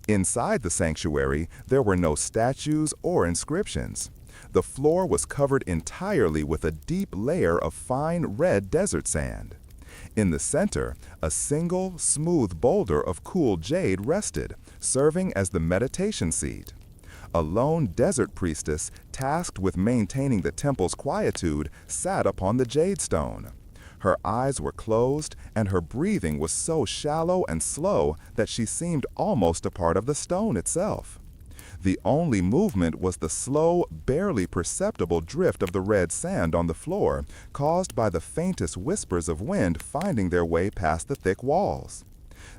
Inside the sanctuary, there were no statues or inscriptions. The floor was covered entirely with a deep layer of fine red desert sand. In the center, a single, smooth boulder of cool jade rested, serving as the meditation seat. A lone desert priestess, tasked with maintaining the temple's quietude, sat upon the jade stone. Her eyes were closed, and her breathing was so shallow and slow that she seemed almost a part of the stone itself. The only movement was the slow, barely perceptible drift of the red sand on the floor, caused by the faintest whispers of wind finding their way past the thick walls.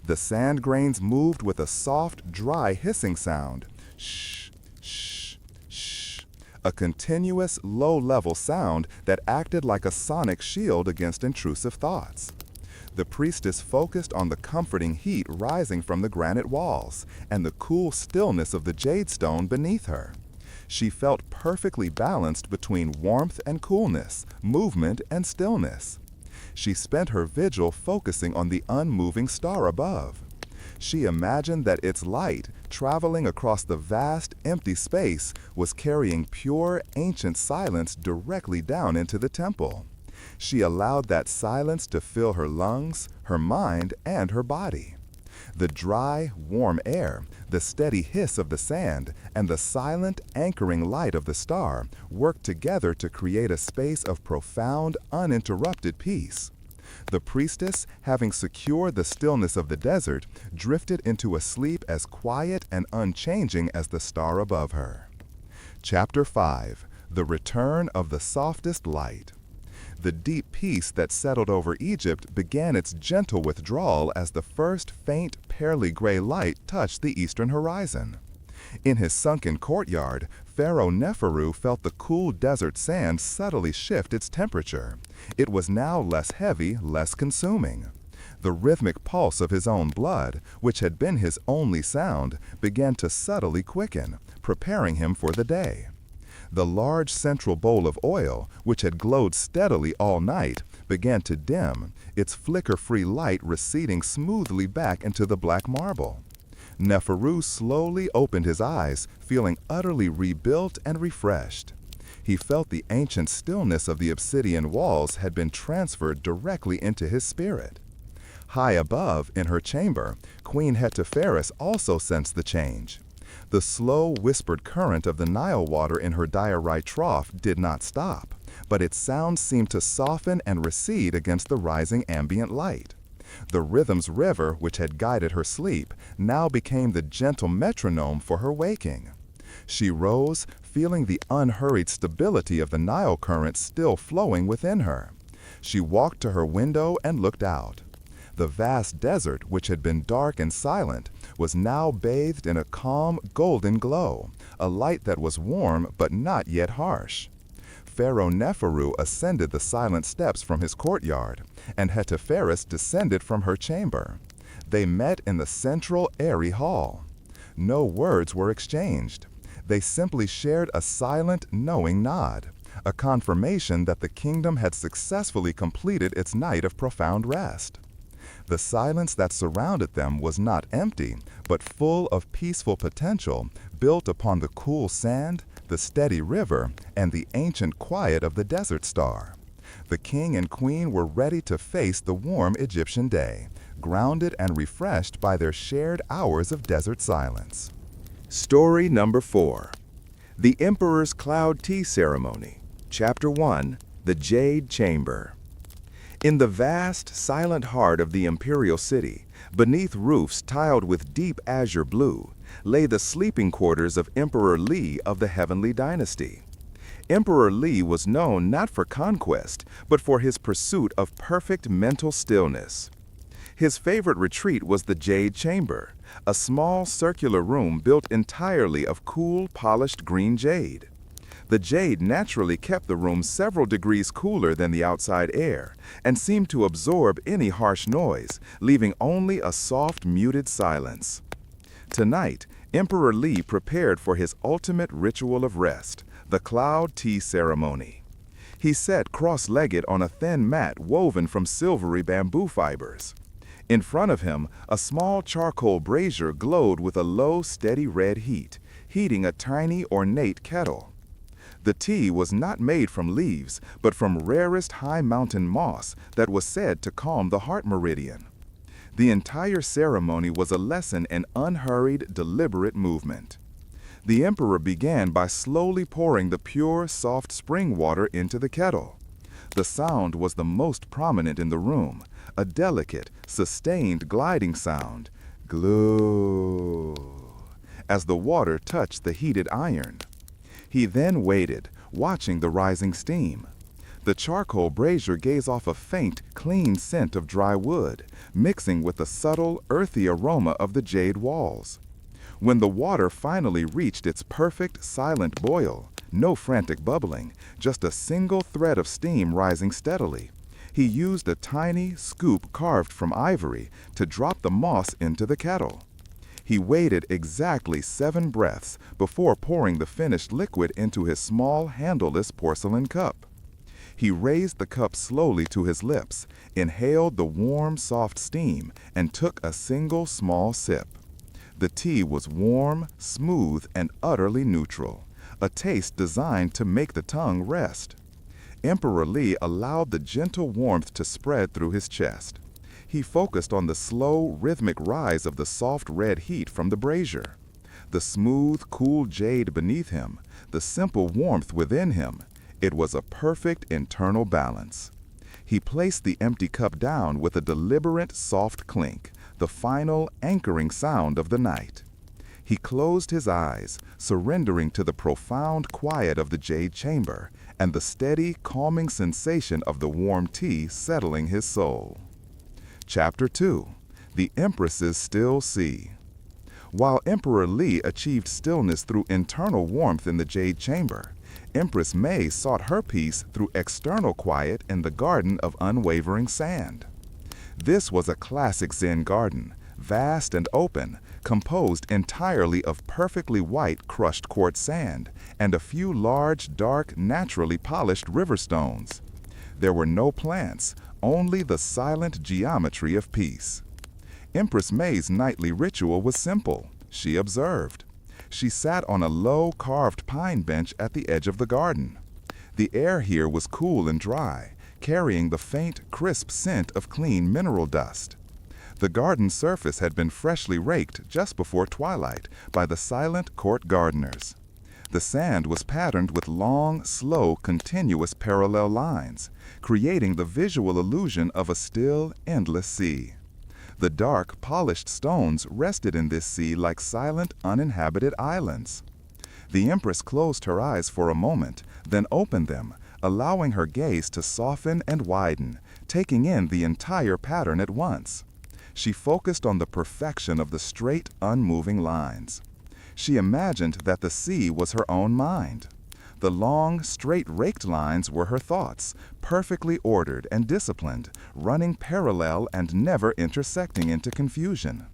The sand grains moved with a soft, dry hissing sound. Shh, shh, shh. A continuous, low-level sound that acted like a sonic shield against intrusive thoughts. The priestess focused on the comforting heat rising from the granite walls and the cool stillness of the jade stone beneath her. She felt perfectly balanced between warmth and coolness, movement and stillness. She spent her vigil focusing on the unmoving star above. She imagined that its light, traveling across the vast, empty space, was carrying pure, ancient silence directly down into the temple. She allowed that silence to fill her lungs, her mind, and her body. The dry, warm air, the steady hiss of the sand, and the silent, anchoring light of the star worked together to create a space of profound, uninterrupted peace. The priestess, having secured the stillness of the desert, drifted into a sleep as quiet and unchanging as the star above her. Chapter 5. The Return of the Softest Light. The deep peace that settled over Egypt began its gentle withdrawal as the first faint, pearly gray light touched the eastern horizon. In his sunken courtyard, Pharaoh Neferu felt the cool desert sand subtly shift its temperature. It was now less heavy, less consuming. The rhythmic pulse of his own blood, which had been his only sound, began to subtly quicken, preparing him for the day. The large central bowl of oil, which had glowed steadily all night, began to dim, its flicker-free light receding smoothly back into the black marble. Neferu slowly opened his eyes, feeling utterly rebuilt and refreshed. He felt the ancient stillness of the obsidian walls had been transferred directly into his spirit. High above, in her chamber, Queen Hetepheres also sensed the change. The slow, whispered current of the Nile water in her diorite trough did not stop, but its sound seemed to soften and recede against the rising ambient light. The rhythm's river, which had guided her sleep, now became the gentle metronome for her waking. She rose, feeling the unhurried stability of the Nile current still flowing within her. She walked to her window and looked out. The vast desert, which had been dark and silent, was now bathed in a calm, golden glow, a light that was warm but not yet harsh. Pharaoh Neferu ascended the silent steps from his courtyard, and Hetepheres descended from her chamber. They met in the central, airy hall. No words were exchanged. They simply shared a silent, knowing nod, a confirmation that the kingdom had successfully completed its night of profound rest. The silence that surrounded them was not empty, but full of peaceful potential, built upon the cool sand, the steady river, and the ancient quiet of the desert star. The king and queen were ready to face the warm Egyptian day, grounded and refreshed by their shared hours of desert silence. Story number 4. The Emperor's Cloud Tea Ceremony. Chapter 1. The Jade Chamber. In the vast, silent heart of the imperial city, beneath roofs tiled with deep azure blue, lay the sleeping quarters of Emperor Li of the Heavenly Dynasty. Emperor Li was known not for conquest, but for his pursuit of perfect mental stillness. His favorite retreat was the Jade Chamber, a small circular room built entirely of cool, polished green jade. The jade naturally kept the room several degrees cooler than the outside air and seemed to absorb any harsh noise, leaving only a soft, muted silence. Tonight, Emperor Li prepared for his ultimate ritual of rest, the Cloud Tea Ceremony. He sat cross-legged on a thin mat woven from silvery bamboo fibers. In front of him, a small charcoal brazier glowed with a low, steady red heat, heating a tiny, ornate kettle. The tea was not made from leaves, but from rarest high mountain moss that was said to calm the heart meridian. The entire ceremony was a lesson in unhurried, deliberate movement. The emperor began by slowly pouring the pure, soft spring water into the kettle. The sound was the most prominent in the room, a delicate, sustained gliding sound, gloo, as the water touched the heated iron. He then waited, watching the rising steam. The charcoal brazier gave off a faint, clean scent of dry wood, mixing with the subtle, earthy aroma of the jade walls. When the water finally reached its perfect, silent boil, no frantic bubbling, just a single thread of steam rising steadily, he used a tiny scoop carved from ivory to drop the moss into the kettle. He waited exactly 7 breaths before pouring the finished liquid into his small, handleless porcelain cup. He raised the cup slowly to his lips, inhaled the warm, soft steam, and took a single small sip. The tea was warm, smooth, and utterly neutral, a taste designed to make the tongue rest. Emperor Li allowed the gentle warmth to spread through his chest. He focused on the slow, rhythmic rise of the soft red heat from the brazier. The smooth, cool jade beneath him, the simple warmth within him. It was a perfect internal balance. He placed the empty cup down with a deliberate, soft clink, the final, anchoring sound of the night. He closed his eyes, surrendering to the profound quiet of the jade chamber and the steady, calming sensation of the warm tea settling his soul. Chapter 2. The Empress's Still Sea. While Emperor Li achieved stillness through internal warmth in the jade chamber, Empress May sought her peace through external quiet in the garden of unwavering sand. This was a classic Zen garden, vast and open, composed entirely of perfectly white crushed quartz sand and a few large, dark, naturally polished river stones. There were no plants, only the silent geometry of peace. Empress May's nightly ritual was simple, she observed. She sat on a low, carved pine bench at the edge of the garden. The air here was cool and dry, carrying the faint, crisp scent of clean mineral dust. The garden surface had been freshly raked just before twilight by the silent court gardeners. The sand was patterned with long, slow, continuous parallel lines, creating the visual illusion of a still, endless sea. The dark, polished stones rested in this sea like silent, uninhabited islands. The Empress closed her eyes for a moment, then opened them, allowing her gaze to soften and widen, taking in the entire pattern at once. She focused on the perfection of the straight, unmoving lines. She imagined that the sea was her own mind. The long, straight raked lines were her thoughts, perfectly ordered and disciplined, running parallel and never intersecting into confusion.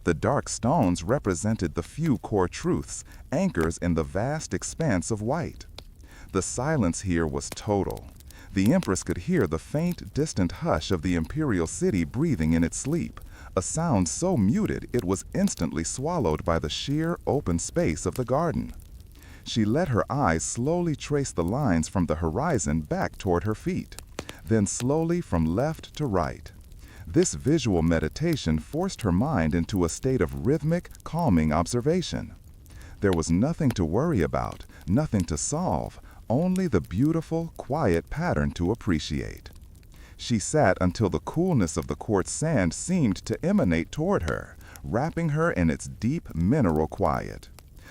The dark stones represented the few core truths, anchors in the vast expanse of white. The silence here was total. The Empress could hear the faint, distant hush of the imperial city breathing in its sleep, a sound so muted it was instantly swallowed by the sheer, open space of the garden. She let her eyes slowly trace the lines from the horizon back toward her feet, then slowly from left to right. This visual meditation forced her mind into a state of rhythmic, calming observation. There was nothing to worry about, nothing to solve, only the beautiful, quiet pattern to appreciate. She sat until the coolness of the quartz sand seemed to emanate toward her, wrapping her in its deep mineral quiet.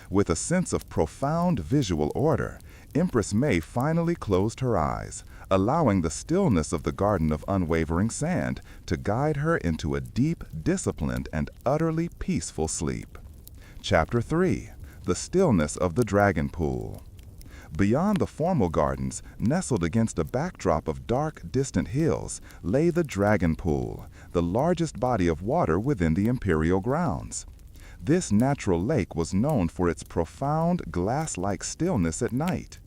With a sense of profound visual order, Empress May finally closed her eyes, allowing the stillness of the garden of unwavering sand to guide her into a deep, disciplined, and utterly peaceful sleep. Chapter 3. The Stillness of the Dragon Pool. Beyond the formal gardens, nestled against a backdrop of dark, distant hills, lay the Dragon Pool, the largest body of water within the imperial grounds. This natural lake was known for its profound, glass-like stillness at night.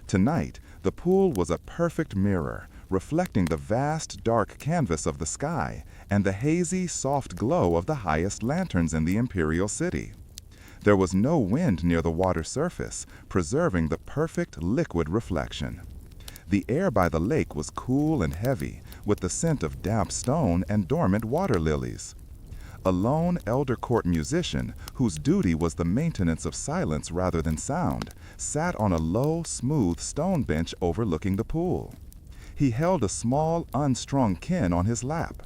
Tonight, the pool was a perfect mirror, reflecting the vast, dark canvas of the sky and the hazy, soft glow of the highest lanterns in the imperial city. There was no wind near the water surface, preserving the perfect liquid reflection. The air by the lake was cool and heavy, with the scent of damp stone and dormant water lilies. A lone elder court musician, whose duty was the maintenance of silence rather than sound, sat on a low, smooth stone bench overlooking the pool. He held a small, unstrung kin on his lap.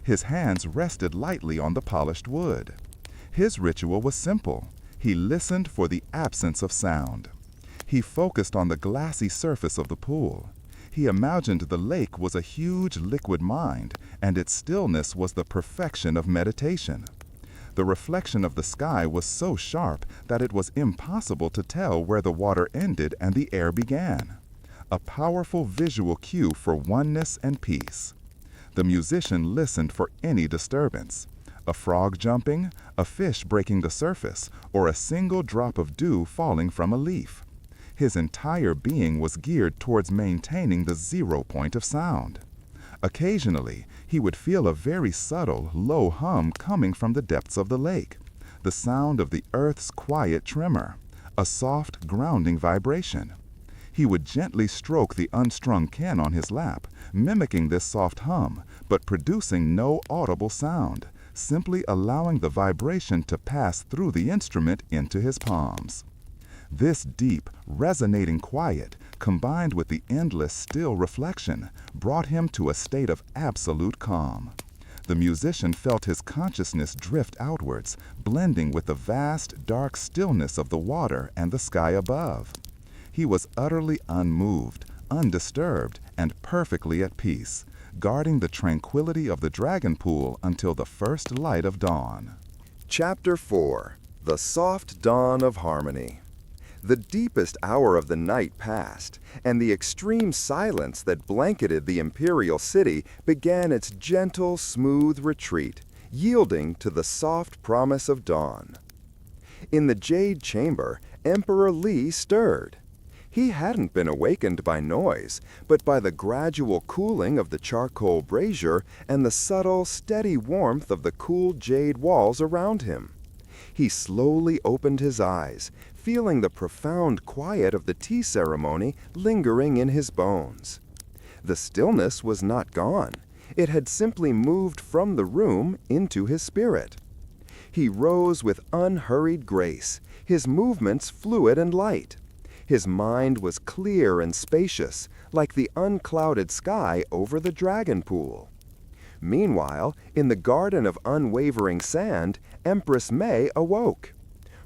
His hands rested lightly on the polished wood. His ritual was simple. He listened for the absence of sound. He focused on the glassy surface of the pool. He imagined the lake was a huge liquid mind, and its stillness was the perfection of meditation. The reflection of the sky was so sharp that it was impossible to tell where the water ended and the air began. A powerful visual cue for oneness and peace. The musician listened for any disturbance. A frog jumping, a fish breaking the surface, or a single drop of dew falling from a leaf. His entire being was geared towards maintaining the 0 point of sound. Occasionally, he would feel a very subtle, low hum coming from the depths of the lake, the sound of the earth's quiet tremor, a soft, grounding vibration. He would gently stroke the unstrung kin on his lap, mimicking this soft hum, but producing no audible sound, simply allowing the vibration to pass through the instrument into his palms. This deep, resonating quiet, combined with the endless, still reflection, brought him to a state of absolute calm. The musician felt his consciousness drift outwards, blending with the vast, dark stillness of the water and the sky above. He was utterly unmoved, undisturbed, and perfectly at peace, guarding the tranquility of the dragon pool until the first light of dawn. Chapter 4. The Soft Dawn of Harmony. The deepest hour of the night passed, and the extreme silence that blanketed the imperial city began its gentle, smooth retreat, yielding to the soft promise of dawn. In the jade chamber, Emperor Li stirred. He hadn't been awakened by noise, but by the gradual cooling of the charcoal brazier and the subtle, steady warmth of the cool jade walls around him. He slowly opened his eyes, feeling the profound quiet of the tea ceremony lingering in his bones. The stillness was not gone. It had simply moved from the room into his spirit. He rose with unhurried grace, his movements fluid and light. His mind was clear and spacious, like the unclouded sky over the dragon pool. Meanwhile, in the garden of unwavering sand, Empress May awoke.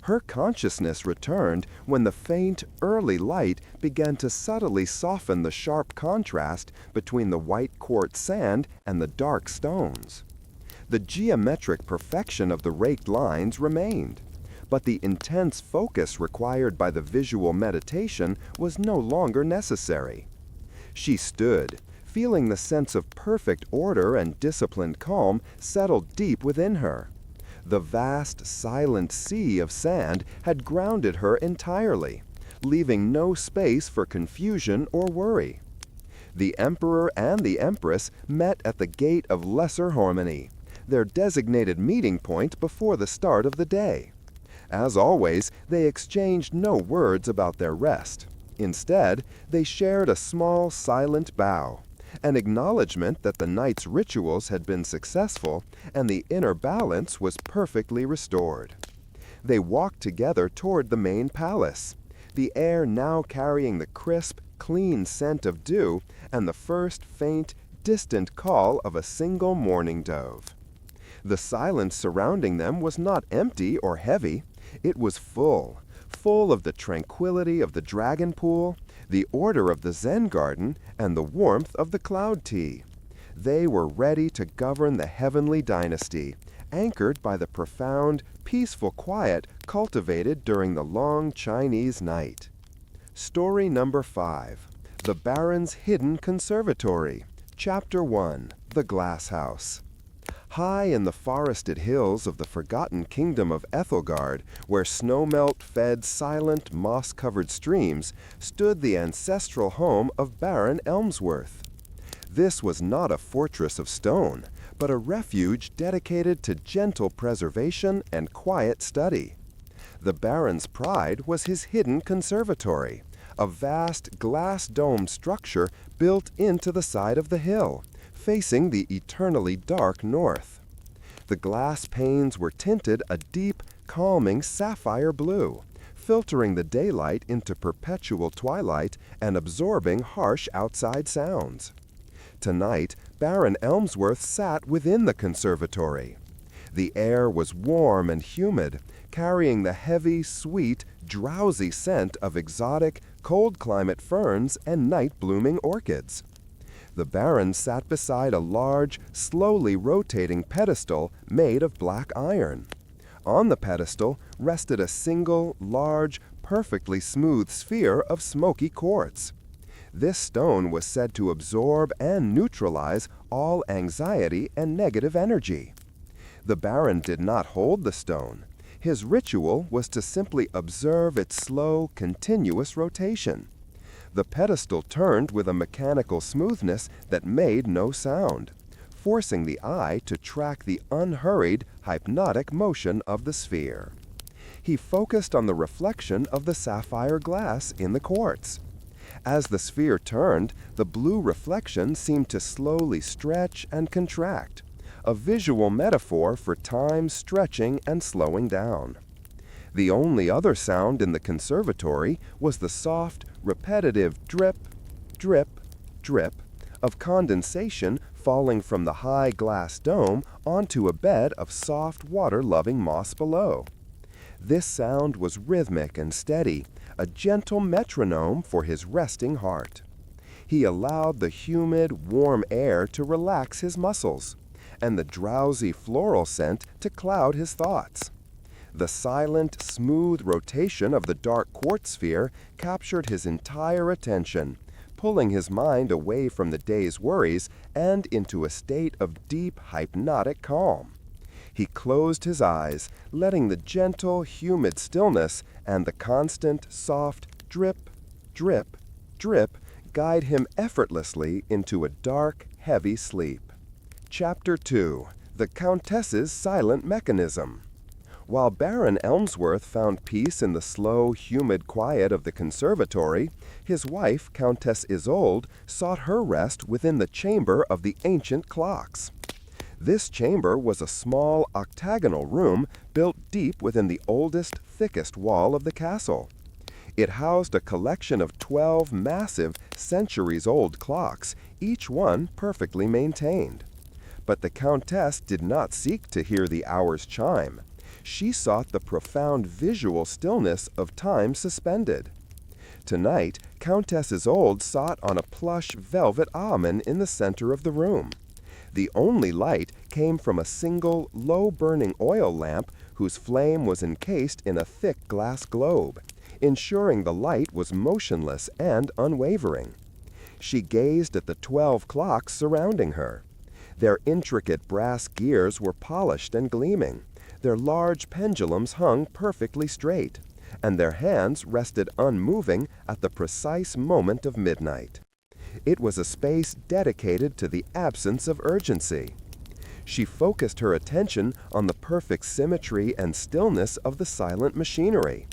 Her consciousness returned when the faint, early light began to subtly soften the sharp contrast between the white quartz sand and the dark stones. The geometric perfection of the raked lines remained, but the intense focus required by the visual meditation was no longer necessary. She stood, feeling the sense of perfect order and disciplined calm settle deep within her. The vast, silent sea of sand had grounded her entirely, leaving no space for confusion or worry. The Emperor and the Empress met at the Gate of Lesser Harmony, their designated meeting point before the start of the day. As always, they exchanged no words about their rest. Instead, they shared a small, silent bow, an acknowledgement that the night's rituals had been successful and the inner balance was perfectly restored. They walked together toward the main palace, the air now carrying the crisp, clean scent of dew and the first faint, distant call of a single mourning dove. The silence surrounding them was not empty or heavy. It was full of the tranquility of the dragon pool, the order of the Zen garden, and the warmth of the cloud tea. They were ready to govern the heavenly dynasty, anchored by the profound, peaceful quiet cultivated during the long Chinese night. Story number 5. The Baron's Hidden Conservatory. Chapter 1. The Glass House. High in the forested hills of the forgotten kingdom of Ethelgard, where snowmelt fed silent, moss-covered streams, stood the ancestral home of Baron Elmsworth. This was not a fortress of stone, but a refuge dedicated to gentle preservation and quiet study. The Baron's pride was his hidden conservatory, a vast glass-domed structure built into the side of the hill, facing the eternally dark north. The glass panes were tinted a deep, calming sapphire blue, filtering the daylight into perpetual twilight and absorbing harsh outside sounds. Tonight, Baron Elmsworth sat within the conservatory. The air was warm and humid, carrying the heavy, sweet, drowsy scent of exotic, cold-climate ferns and night-blooming orchids. The Baron sat beside a large, slowly rotating pedestal made of black iron. On the pedestal rested a single, large, perfectly smooth sphere of smoky quartz. This stone was said to absorb and neutralize all anxiety and negative energy. The Baron did not hold the stone. His ritual was to simply observe its slow, continuous rotation. The pedestal turned with a mechanical smoothness that made no sound, forcing the eye to track the unhurried, hypnotic motion of the sphere. He focused on the reflection of the sapphire glass in the quartz. As the sphere turned, the blue reflection seemed to slowly stretch and contract, a visual metaphor for time stretching and slowing down. The only other sound in the conservatory was the soft, repetitive drip, drip, drip of condensation falling from the high glass dome onto a bed of soft, water-loving moss below. This sound was rhythmic and steady, a gentle metronome for his resting heart. He allowed the humid, warm air to relax his muscles, and the drowsy floral scent to cloud his thoughts. The silent, smooth rotation of the dark quartz sphere captured his entire attention, pulling his mind away from the day's worries and into a state of deep, hypnotic calm. He closed his eyes, letting the gentle, humid stillness and the constant, soft drip, drip, drip guide him effortlessly into a dark, heavy sleep. Chapter 2. The Countess's Silent Mechanism. While Baron Elmsworth found peace in the slow, humid quiet of the conservatory, his wife, Countess Isolde, sought her rest within the chamber of the ancient clocks. This chamber was a small, octagonal room built deep within the oldest, thickest wall of the castle. It housed a collection of 12 massive, centuries-old clocks, each one perfectly maintained. But the Countess did not seek to hear the hours chime. She sought the profound visual stillness of time suspended. Tonight, Countess Isolde sat on a plush velvet ottoman in the center of the room. The only light came from a single, low-burning oil lamp whose flame was encased in a thick glass globe, ensuring the light was motionless and unwavering. She gazed at the 12 clocks surrounding her. Their intricate brass gears were polished and gleaming. Their large pendulums hung perfectly straight, and their hands rested unmoving at the precise moment of midnight. It was a space dedicated to the absence of urgency. She focused her attention on the perfect symmetry and stillness of the silent machinery.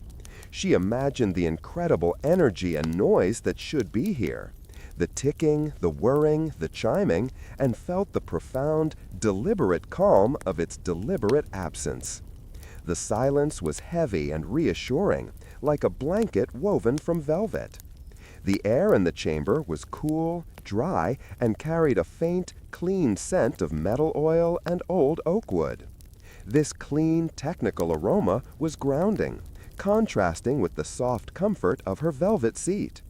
She imagined the incredible energy and noise that should be here, the ticking, the whirring, the chiming, and felt the profound, deliberate calm of its deliberate absence. The silence was heavy and reassuring, like a blanket woven from velvet. The air in the chamber was cool, dry, and carried a faint, clean scent of metal oil and old oak wood. This clean, technical aroma was grounding, contrasting with the soft comfort of her velvet seat.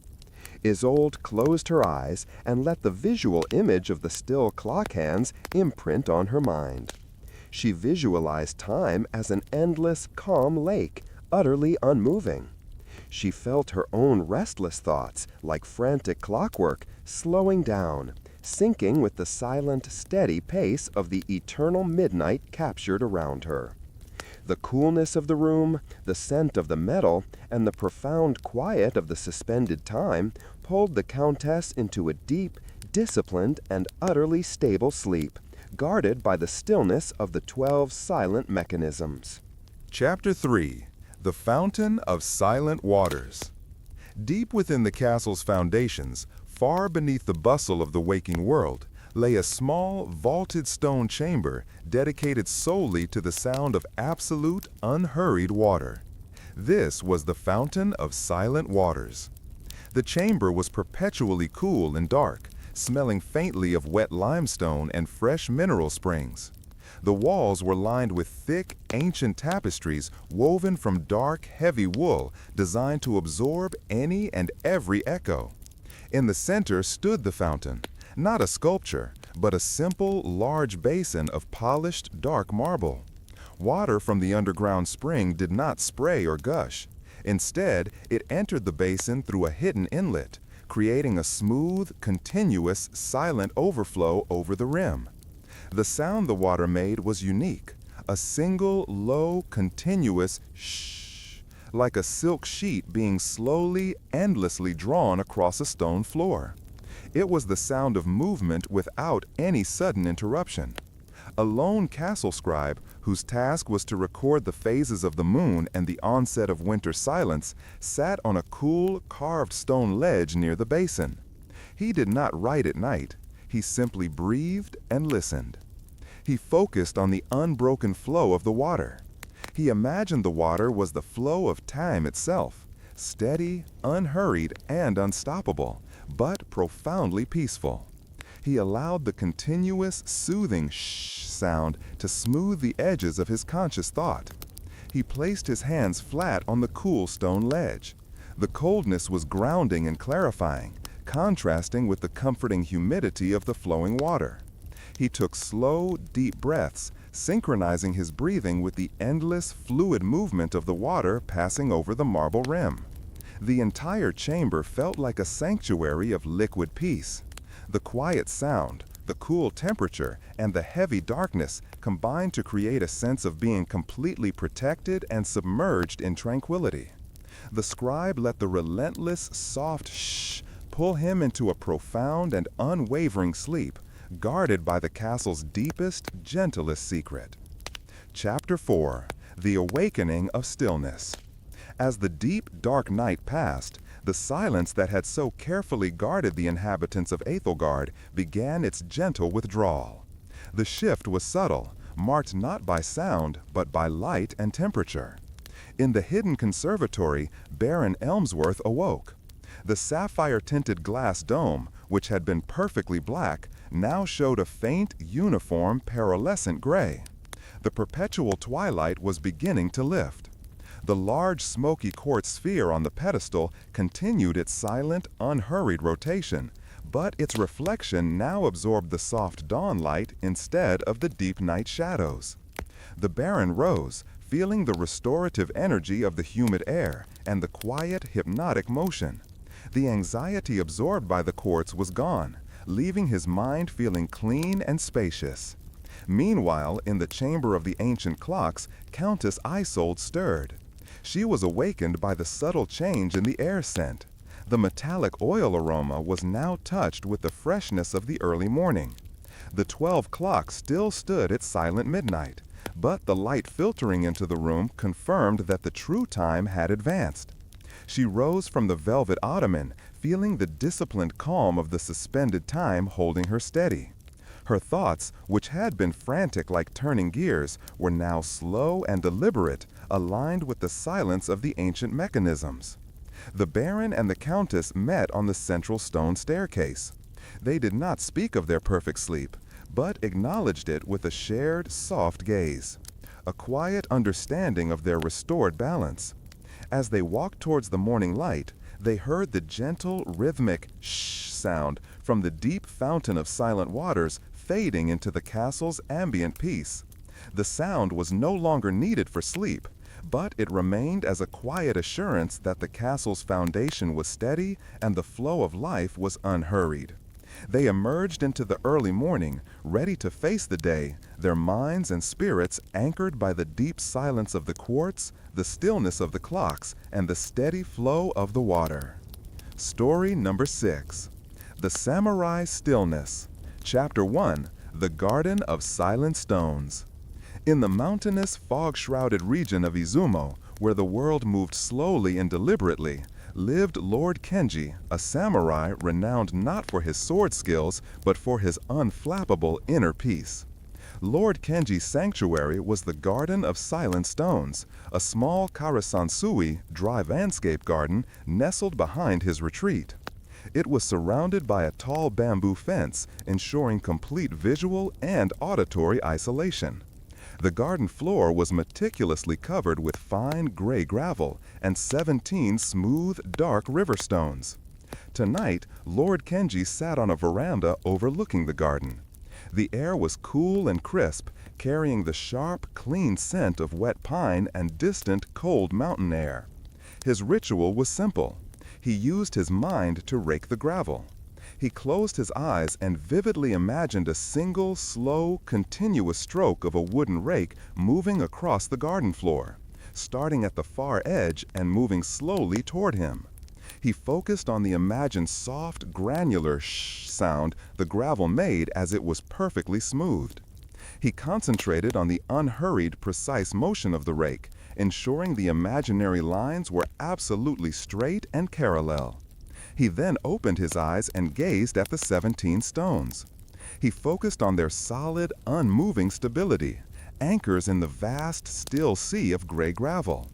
Isolde closed her eyes and let the visual image of the still clock hands imprint on her mind. She visualized time as an endless, calm lake, utterly unmoving. She felt her own restless thoughts, like frantic clockwork, slowing down, syncing with the silent, steady pace of the eternal midnight captured around her. The coolness of the room, the scent of the metal, and the profound quiet of the suspended time pulled the Countess into a deep, disciplined, and utterly stable sleep, guarded by the stillness of the 12 silent mechanisms. Chapter 3. The Fountain of Silent Waters. Deep within the castle's foundations, far beneath the bustle of the waking world, lay a small, vaulted stone chamber dedicated solely to the sound of absolute, unhurried water. This was the Fountain of Silent Waters. The chamber was perpetually cool and dark, smelling faintly of wet limestone and fresh mineral springs. The walls were lined with thick, ancient tapestries woven from dark, heavy wool designed to absorb any and every echo. In the center stood the fountain, not a sculpture, but a simple, large basin of polished, dark marble. Water from the underground spring did not spray or gush. Instead, it entered the basin through a hidden inlet, creating a smooth, continuous, silent overflow over the rim. The sound the water made was unique, a single, low, continuous shh, like a silk sheet being slowly, endlessly drawn across a stone floor. It was the sound of movement without any sudden interruption. A lone castle scribe, whose task was to record the phases of the moon and the onset of winter silence, sat on a cool, carved stone ledge near the basin. He did not write at night. He simply breathed and listened. He focused on the unbroken flow of the water. He imagined the water was the flow of time itself, steady, unhurried, and unstoppable, but profoundly peaceful. He allowed the continuous, soothing shh sound to smooth the edges of his conscious thought. He placed his hands flat on the cool stone ledge. The coldness was grounding and clarifying, contrasting with the comforting humidity of the flowing water. He took slow, deep breaths, synchronizing his breathing with the endless, fluid movement of the water passing over the marble rim. The entire chamber felt like a sanctuary of liquid peace. The quiet sound, the cool temperature, and the heavy darkness combined to create a sense of being completely protected and submerged in tranquility. The scribe let the relentless, soft shh pull him into a profound and unwavering sleep, guarded by the castle's deepest, gentlest secret. Chapter 4. The Awakening of Stillness. As the deep, dark night passed, the silence that had so carefully guarded the inhabitants of Ethelgard began its gentle withdrawal. The shift was subtle, marked not by sound, but by light and temperature. In the hidden conservatory, Baron Elmsworth awoke. The sapphire-tinted glass dome, which had been perfectly black, now showed a faint, uniform, pearlescent gray. The perpetual twilight was beginning to lift. The large smoky quartz sphere on the pedestal continued its silent, unhurried rotation, but its reflection now absorbed the soft dawn light instead of the deep night shadows. The Baron rose, feeling the restorative energy of the humid air and the quiet, hypnotic motion. The anxiety absorbed by the quartz was gone, leaving his mind feeling clean and spacious. Meanwhile, in the chamber of the ancient clocks, Countess Isolde stirred. She was awakened by the subtle change in the air scent. The metallic oil aroma was now touched with the freshness of the early morning. The 12 clock still stood at silent midnight, but the light filtering into the room confirmed that the true time had advanced. She rose from the velvet ottoman, feeling the disciplined calm of the suspended time holding her steady. Her thoughts, which had been frantic like turning gears, were now slow and deliberate, aligned with the silence of the ancient mechanisms. The Baron and the Countess met on the central stone staircase. They did not speak of their perfect sleep, but acknowledged it with a shared, soft gaze, a quiet understanding of their restored balance. As they walked towards the morning light, they heard the gentle, rhythmic shh sound from the deep fountain of silent waters fading into the castle's ambient peace. The sound was no longer needed for sleep, but it remained as a quiet assurance that the castle's foundation was steady and the flow of life was unhurried. They emerged into the early morning, ready to face the day, their minds and spirits anchored by the deep silence of the quartz, the stillness of the clocks, and the steady flow of the water. Story number 6. The Samurai's Stillness. Chapter 1. The Garden of Silent Stones. In the mountainous, fog-shrouded region of Izumo, where the world moved slowly and deliberately, lived Lord Kenji, a samurai renowned not for his sword skills, but for his unflappable inner peace. Lord Kenji's sanctuary was the Garden of Silent Stones, a small karasansui, dry landscape garden, nestled behind his retreat. It was surrounded by a tall bamboo fence, ensuring complete visual and auditory isolation. The garden floor was meticulously covered with fine gray gravel and 17 smooth, dark river stones. Tonight, Lord Kenji sat on a veranda overlooking the garden. The air was cool and crisp, carrying the sharp, clean scent of wet pine and distant, cold mountain air. His ritual was simple. He used his mind to rake the gravel. He closed his eyes and vividly imagined a single, slow, continuous stroke of a wooden rake moving across the garden floor, starting at the far edge and moving slowly toward him. He focused on the imagined soft, granular shh sound the gravel made as it was perfectly smoothed. He concentrated on the unhurried, precise motion of the rake, ensuring the imaginary lines were absolutely straight and parallel. He then opened his eyes and gazed at the 17 stones. He focused on their solid, unmoving stability, anchors in the vast, still sea of gray gravel.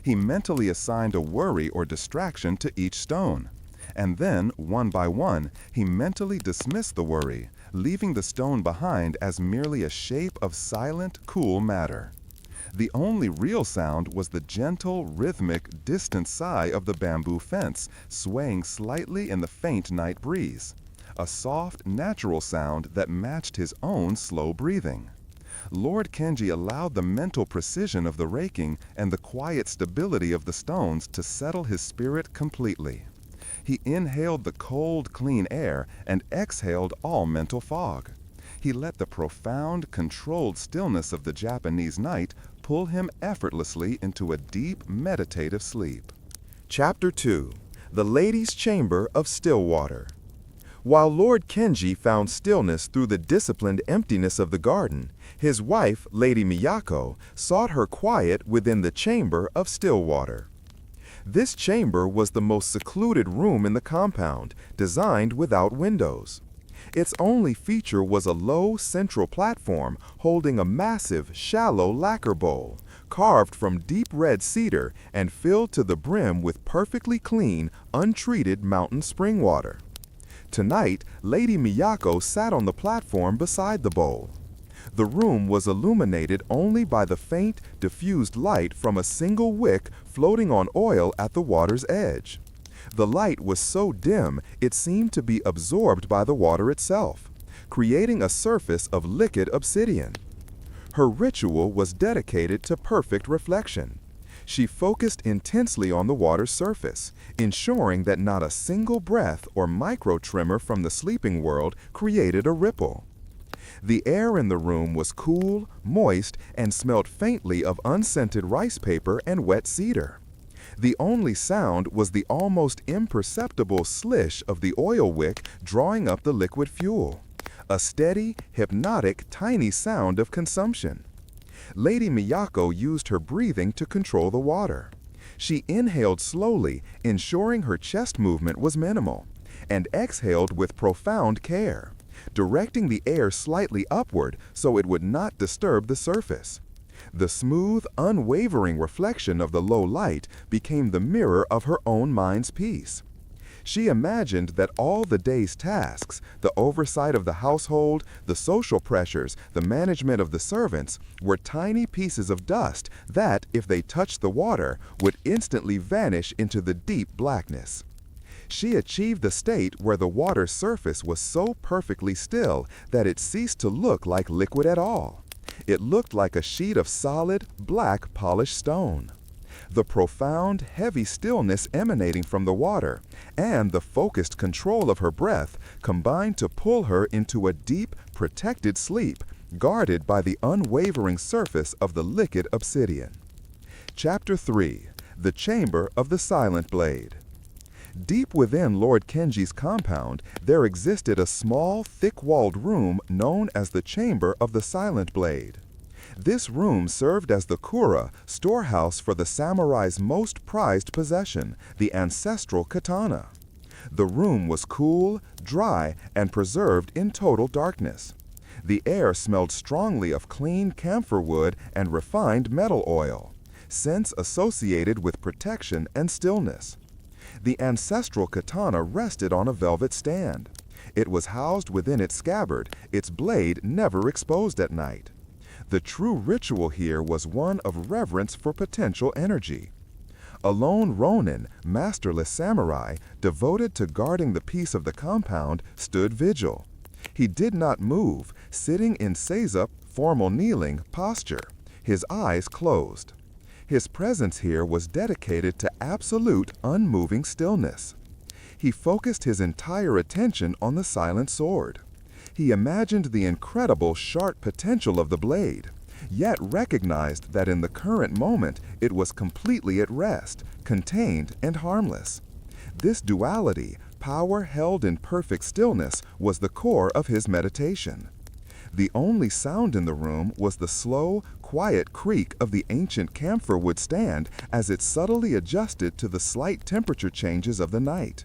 He mentally assigned a worry or distraction to each stone, and then, one by one, he mentally dismissed the worry, leaving the stone behind as merely a shape of silent, cool matter. The only real sound was the gentle, rhythmic, distant sigh of the bamboo fence, swaying slightly in the faint night breeze, a soft, natural sound that matched his own slow breathing. Lord Kenji allowed the mental precision of the raking and the quiet stability of the stones to settle his spirit completely. He inhaled the cold, clean air and exhaled all mental fog. He let the profound, controlled stillness of the Japanese night pull him effortlessly into a deep, meditative sleep. Chapter 2. The Lady's Chamber of Stillwater. While Lord Kenji found stillness through the disciplined emptiness of the garden, his wife, Lady Miyako, sought her quiet within the Chamber of Stillwater. This chamber was the most secluded room in the compound, designed without windows. Its only feature was a low central platform holding a massive, shallow lacquer bowl, carved from deep red cedar and filled to the brim with perfectly clean, untreated mountain spring water. Tonight, Lady Miyako sat on the platform beside the bowl. The room was illuminated only by the faint, diffused light from a single wick floating on oil at the water's edge. The light was so dim it seemed to be absorbed by the water itself, creating a surface of liquid obsidian. Her ritual was dedicated to perfect reflection. She focused intensely on the water's surface, ensuring that not a single breath or micro-tremor from the sleeping world created a ripple. The air in the room was cool, moist, and smelled faintly of unscented rice paper and wet cedar. The only sound was the almost imperceptible slish of the oil wick drawing up the liquid fuel, a steady, hypnotic, tiny sound of consumption. Lady Miyako used her breathing to control the water. She inhaled slowly, ensuring her chest movement was minimal, and exhaled with profound care, directing the air slightly upward so it would not disturb the surface. The smooth, unwavering reflection of the low light became the mirror of her own mind's peace. She imagined that all the day's tasks, the oversight of the household, the social pressures, the management of the servants, were tiny pieces of dust that, if they touched the water, would instantly vanish into the deep blackness. She achieved the state where the water's surface was so perfectly still that it ceased to look like liquid at all. It looked like a sheet of solid, black, polished stone. The profound, heavy stillness emanating from the water and the focused control of her breath combined to pull her into a deep, protected sleep, guarded by the unwavering surface of the liquid obsidian. Chapter 3. The Chamber of the Silent Blade. Deep within Lord Kenji's compound, there existed a small, thick-walled room known as the Chamber of the Silent Blade. This room served as the kura, storehouse for the samurai's most prized possession, the ancestral katana. The room was cool, dry, and preserved in total darkness. The air smelled strongly of clean camphor wood and refined metal oil, scents associated with protection and stillness. The ancestral katana rested on a velvet stand. It was housed within its scabbard, its blade never exposed at night. The true ritual here was one of reverence for potential energy. A lone ronin, masterless samurai, devoted to guarding the peace of the compound, stood vigil. He did not move, sitting in seizup, formal kneeling, posture, his eyes closed. His presence here was dedicated to absolute, unmoving stillness. He focused his entire attention on the silent sword. He imagined the incredible, sharp potential of the blade, yet recognized that in the current moment it was completely at rest, contained, and harmless. This duality, power held in perfect stillness, was the core of his meditation. The only sound in the room was the slow, quiet creak of the ancient camphor wood stand as it subtly adjusted to the slight temperature changes of the night.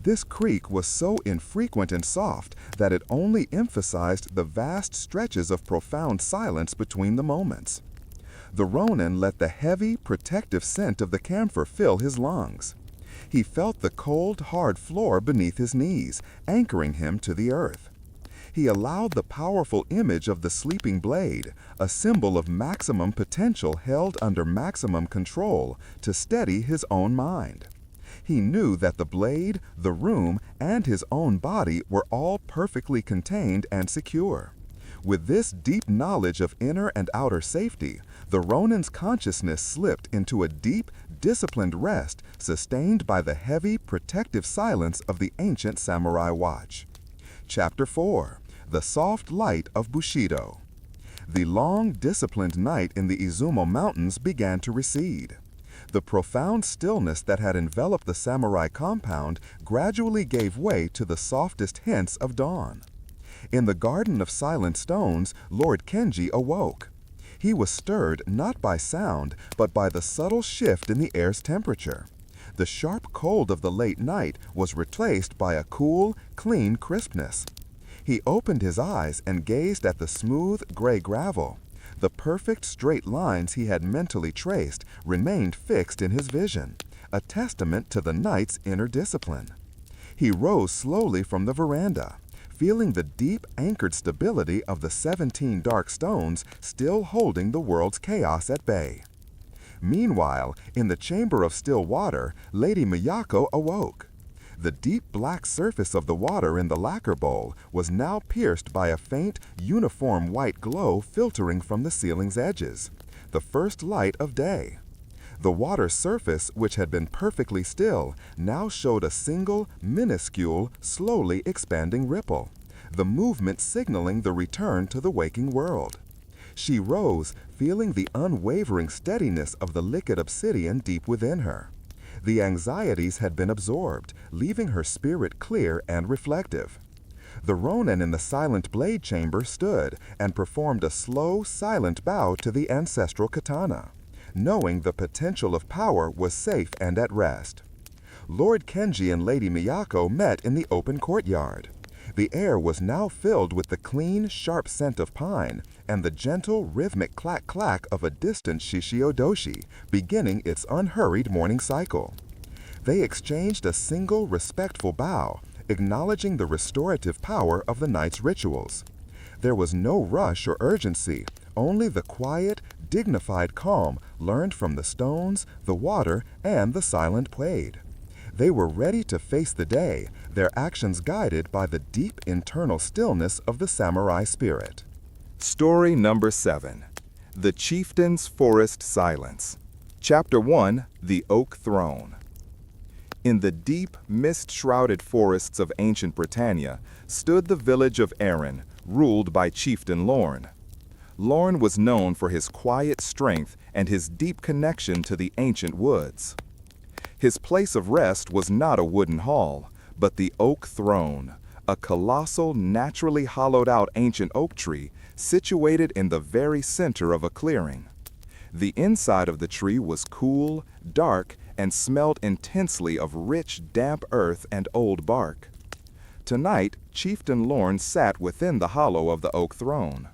This creak was so infrequent and soft that it only emphasized the vast stretches of profound silence between the moments. The ronin let the heavy, protective scent of the camphor fill his lungs. He felt the cold, hard floor beneath his knees, anchoring him to the earth. He allowed the powerful image of the sleeping blade, a symbol of maximum potential held under maximum control, to steady his own mind. He knew that the blade, the room, and his own body were all perfectly contained and secure. With this deep knowledge of inner and outer safety, the ronin's consciousness slipped into a deep, disciplined rest sustained by the heavy, protective silence of the ancient samurai watch. Chapter 4. The Soft Light of Bushido. The long, disciplined night in the Izumo Mountains began to recede. The profound stillness that had enveloped the samurai compound gradually gave way to the softest hints of dawn. In the Garden of Silent Stones, Lord Kenji awoke. He was stirred not by sound, but by the subtle shift in the air's temperature. The sharp cold of the late night was replaced by a cool, clean crispness. He opened his eyes and gazed at the smooth, gray gravel. The perfect straight lines he had mentally traced remained fixed in his vision, a testament to the knight's inner discipline. He rose slowly from the veranda, feeling the deep anchored stability of the 17 dark stones still holding the world's chaos at bay. Meanwhile, in the chamber of still water, Lady Miyako awoke. The deep black surface of the water in the lacquer bowl was now pierced by a faint, uniform white glow filtering from the ceiling's edges, the first light of day. The water's surface, which had been perfectly still, now showed a single, minuscule, slowly expanding ripple, the movement signaling the return to the waking world. She rose, feeling the unwavering steadiness of the liquid obsidian deep within her. The anxieties had been absorbed, leaving her spirit clear and reflective. The Ronin in the silent blade chamber stood and performed a slow, silent bow to the ancestral katana, knowing the potential of power was safe and at rest. Lord Kenji and Lady Miyako met in the open courtyard. The air was now filled with the clean, sharp scent of pine and the gentle, rhythmic clack-clack of a distant shishio-doshi, beginning its unhurried morning cycle. They exchanged a single, respectful bow, acknowledging the restorative power of the night's rituals. There was no rush or urgency, only the quiet, dignified calm learned from the stones, the water, and the silent blade. They were ready to face the day, their actions guided by the deep internal stillness of the samurai spirit. Story number 7. The Chieftain's Forest Silence. Chapter 1. The Oak Throne. In the deep, mist-shrouded forests of ancient Britannia stood the village of Erin, ruled by Chieftain Lorne. Lorne was known for his quiet strength and his deep connection to the ancient woods. His place of rest was not a wooden hall, but the Oak Throne, a colossal, naturally hollowed-out ancient oak tree situated in the very center of a clearing. The inside of the tree was cool, dark, and smelled intensely of rich, damp earth and old bark. Tonight, Chieftain Lorne sat within the hollow of the Oak Throne.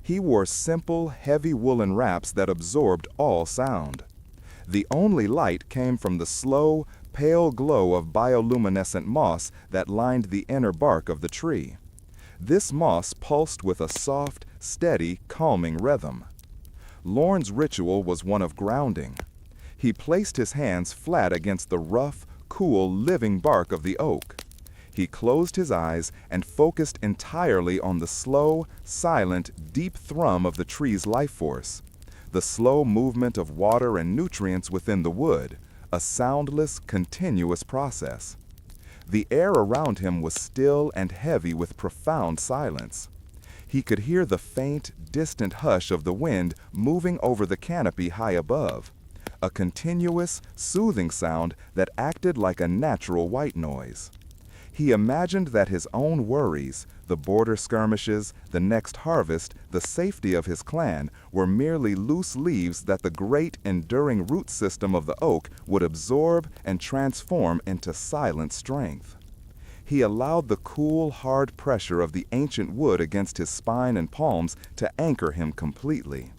He wore simple, heavy woolen wraps that absorbed all sound. The only light came from the slow, pale glow of bioluminescent moss that lined the inner bark of the tree. This moss pulsed with a soft, steady, calming rhythm. Lorne's ritual was one of grounding. He placed his hands flat against the rough, cool, living bark of the oak. He closed his eyes and focused entirely on the slow, silent, deep thrum of the tree's life force, the slow movement of water and nutrients within the wood, a soundless, continuous process. The air around him was still and heavy with profound silence. He could hear the faint, distant hush of the wind moving over the canopy high above, a continuous, soothing sound that acted like a natural white noise. He imagined that his own worries, the border skirmishes, the next harvest, the safety of his clan, were merely loose leaves that the great, enduring root system of the oak would absorb and transform into silent strength. He allowed the cool, hard pressure of the ancient wood against his spine and palms to anchor him completely.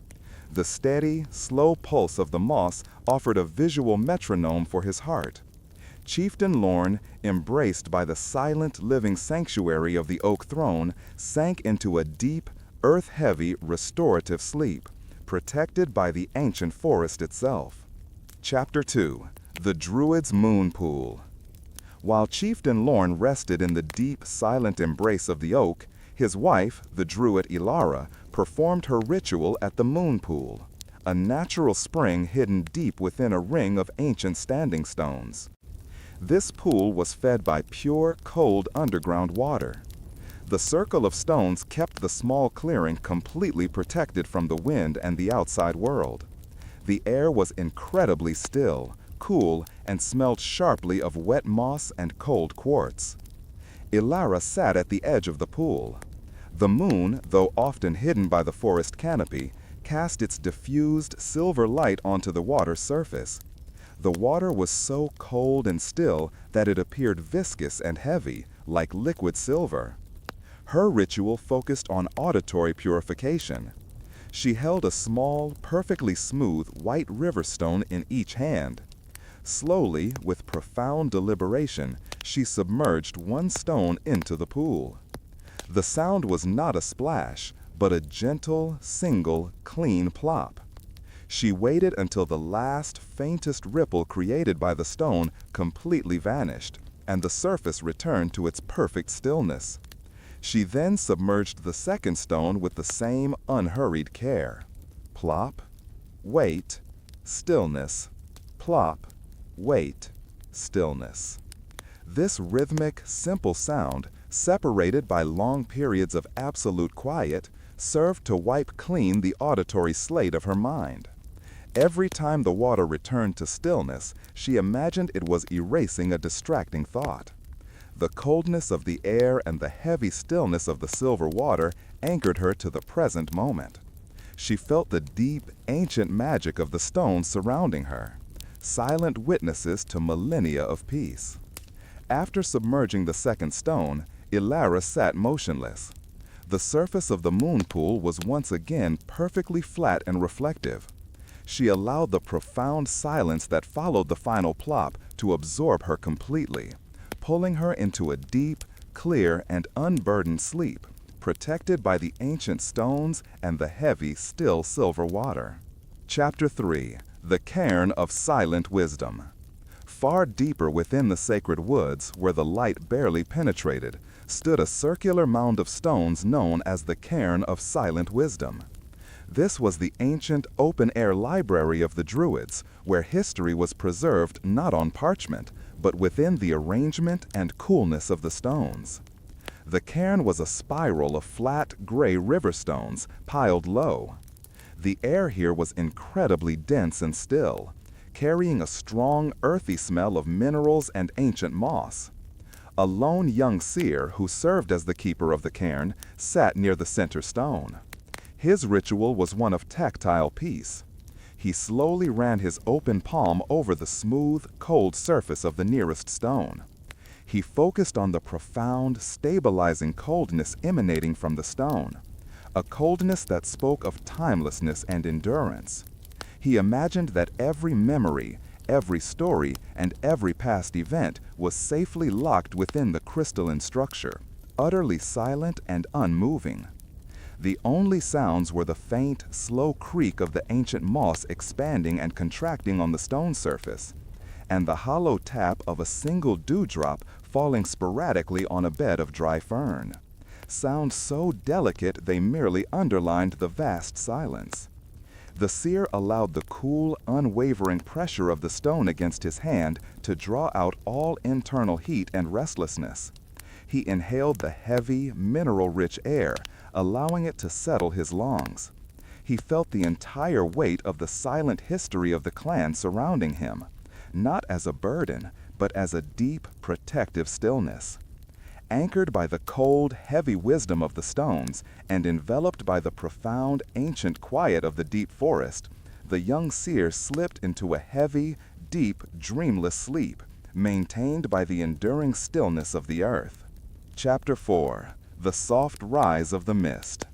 The steady, slow pulse of the moss offered a visual metronome for his heart. Chieftain Lorne, embraced by the silent living sanctuary of the Oak Throne, sank into a deep, earth-heavy, restorative sleep, protected by the ancient forest itself. Chapter 2. The Druid's Moon Pool. While Chieftain Lorne rested in the deep, silent embrace of the oak, his wife, the druid Ilara, performed her ritual at the Moon Pool, a natural spring hidden deep within a ring of ancient standing stones. This pool was fed by pure, cold underground water. The circle of stones kept the small clearing completely protected from the wind and the outside world. The air was incredibly still, cool, and smelled sharply of wet moss and cold quartz. Ilara sat at the edge of the pool. The moon, though often hidden by the forest canopy, cast its diffused silver light onto the water's surface. The water was so cold and still that it appeared viscous and heavy, like liquid silver. Her ritual focused on auditory purification. She held a small, perfectly smooth white river stone in each hand. Slowly, with profound deliberation, she submerged one stone into the pool. The sound was not a splash, but a gentle, single, clean plop. She waited until the last, faintest ripple created by the stone completely vanished, and the surface returned to its perfect stillness. She then submerged the second stone with the same unhurried care. Plop, wait, stillness, plop, wait, stillness. This rhythmic, simple sound, separated by long periods of absolute quiet, served to wipe clean the auditory slate of her mind. Every time the water returned to stillness, she imagined it was erasing a distracting thought. The coldness of the air and the heavy stillness of the silver water anchored her to the present moment. She felt the deep, ancient magic of the stones surrounding her, silent witnesses to millennia of peace. After submerging the second stone, Ilara sat motionless. The surface of the moon pool was once again perfectly flat and reflective. She allowed the profound silence that followed the final plop to absorb her completely, pulling her into a deep, clear, and unburdened sleep, protected by the ancient stones and the heavy, still silver water. Chapter 3. The Cairn of Silent Wisdom. Far deeper within the sacred woods, where the light barely penetrated, stood a circular mound of stones known as the Cairn of Silent Wisdom. This was the ancient open-air library of the Druids, where history was preserved not on parchment, but within the arrangement and coolness of the stones. The cairn was a spiral of flat, gray river stones piled low. The air here was incredibly dense and still, carrying a strong, earthy smell of minerals and ancient moss. A lone young seer who served as the keeper of the cairn sat near the center stone. His ritual was one of tactile peace. He slowly ran his open palm over the smooth, cold surface of the nearest stone. He focused on the profound, stabilizing coldness emanating from the stone, a coldness that spoke of timelessness and endurance. He imagined that every memory, every story, and every past event was safely locked within the crystalline structure, utterly silent and unmoving. The only sounds were the faint, slow creak of the ancient moss expanding and contracting on the stone surface, and the hollow tap of a single dewdrop falling sporadically on a bed of dry fern. Sounds so delicate they merely underlined the vast silence. The seer allowed the cool, unwavering pressure of the stone against his hand to draw out all internal heat and restlessness. He inhaled the heavy, mineral-rich air, allowing it to settle his lungs. He felt the entire weight of the silent history of the clan surrounding him, not as a burden, but as a deep, protective stillness. Anchored by the cold, heavy wisdom of the stones, and enveloped by the profound, ancient quiet of the deep forest, the young seer slipped into a heavy, deep, dreamless sleep, maintained by the enduring stillness of the earth. Chapter 4. The Soft Rise of the Mist.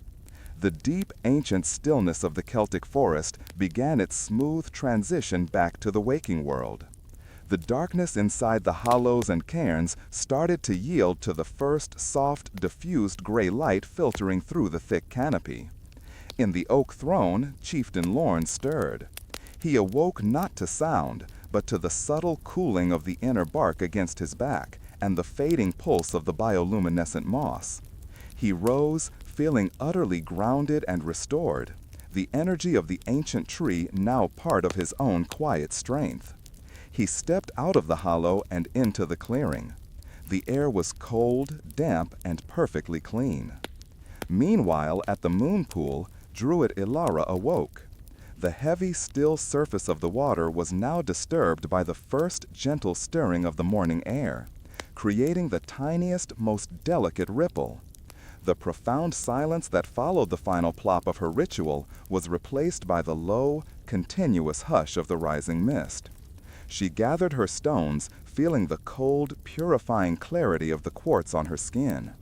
The deep, ancient stillness of the Celtic forest began its smooth transition back to the waking world. The darkness inside the hollows and cairns started to yield to the first soft, diffused gray light filtering through the thick canopy. In the oak throne, Chieftain Lorne stirred. He awoke not to sound, but to the subtle cooling of the inner bark against his back and the fading pulse of the bioluminescent moss. He rose, feeling utterly grounded and restored, the energy of the ancient tree now part of his own quiet strength. He stepped out of the hollow and into the clearing. The air was cold, damp, and perfectly clean. Meanwhile, at the moon pool, Druid Ilara awoke. The heavy, still surface of the water was now disturbed by the first gentle stirring of the morning air, creating the tiniest, most delicate ripple. The profound silence that followed the final plop of her ritual was replaced by the low, continuous hush of the rising mist. She gathered her stones, feeling the cold, purifying clarity of the quartz on her skin.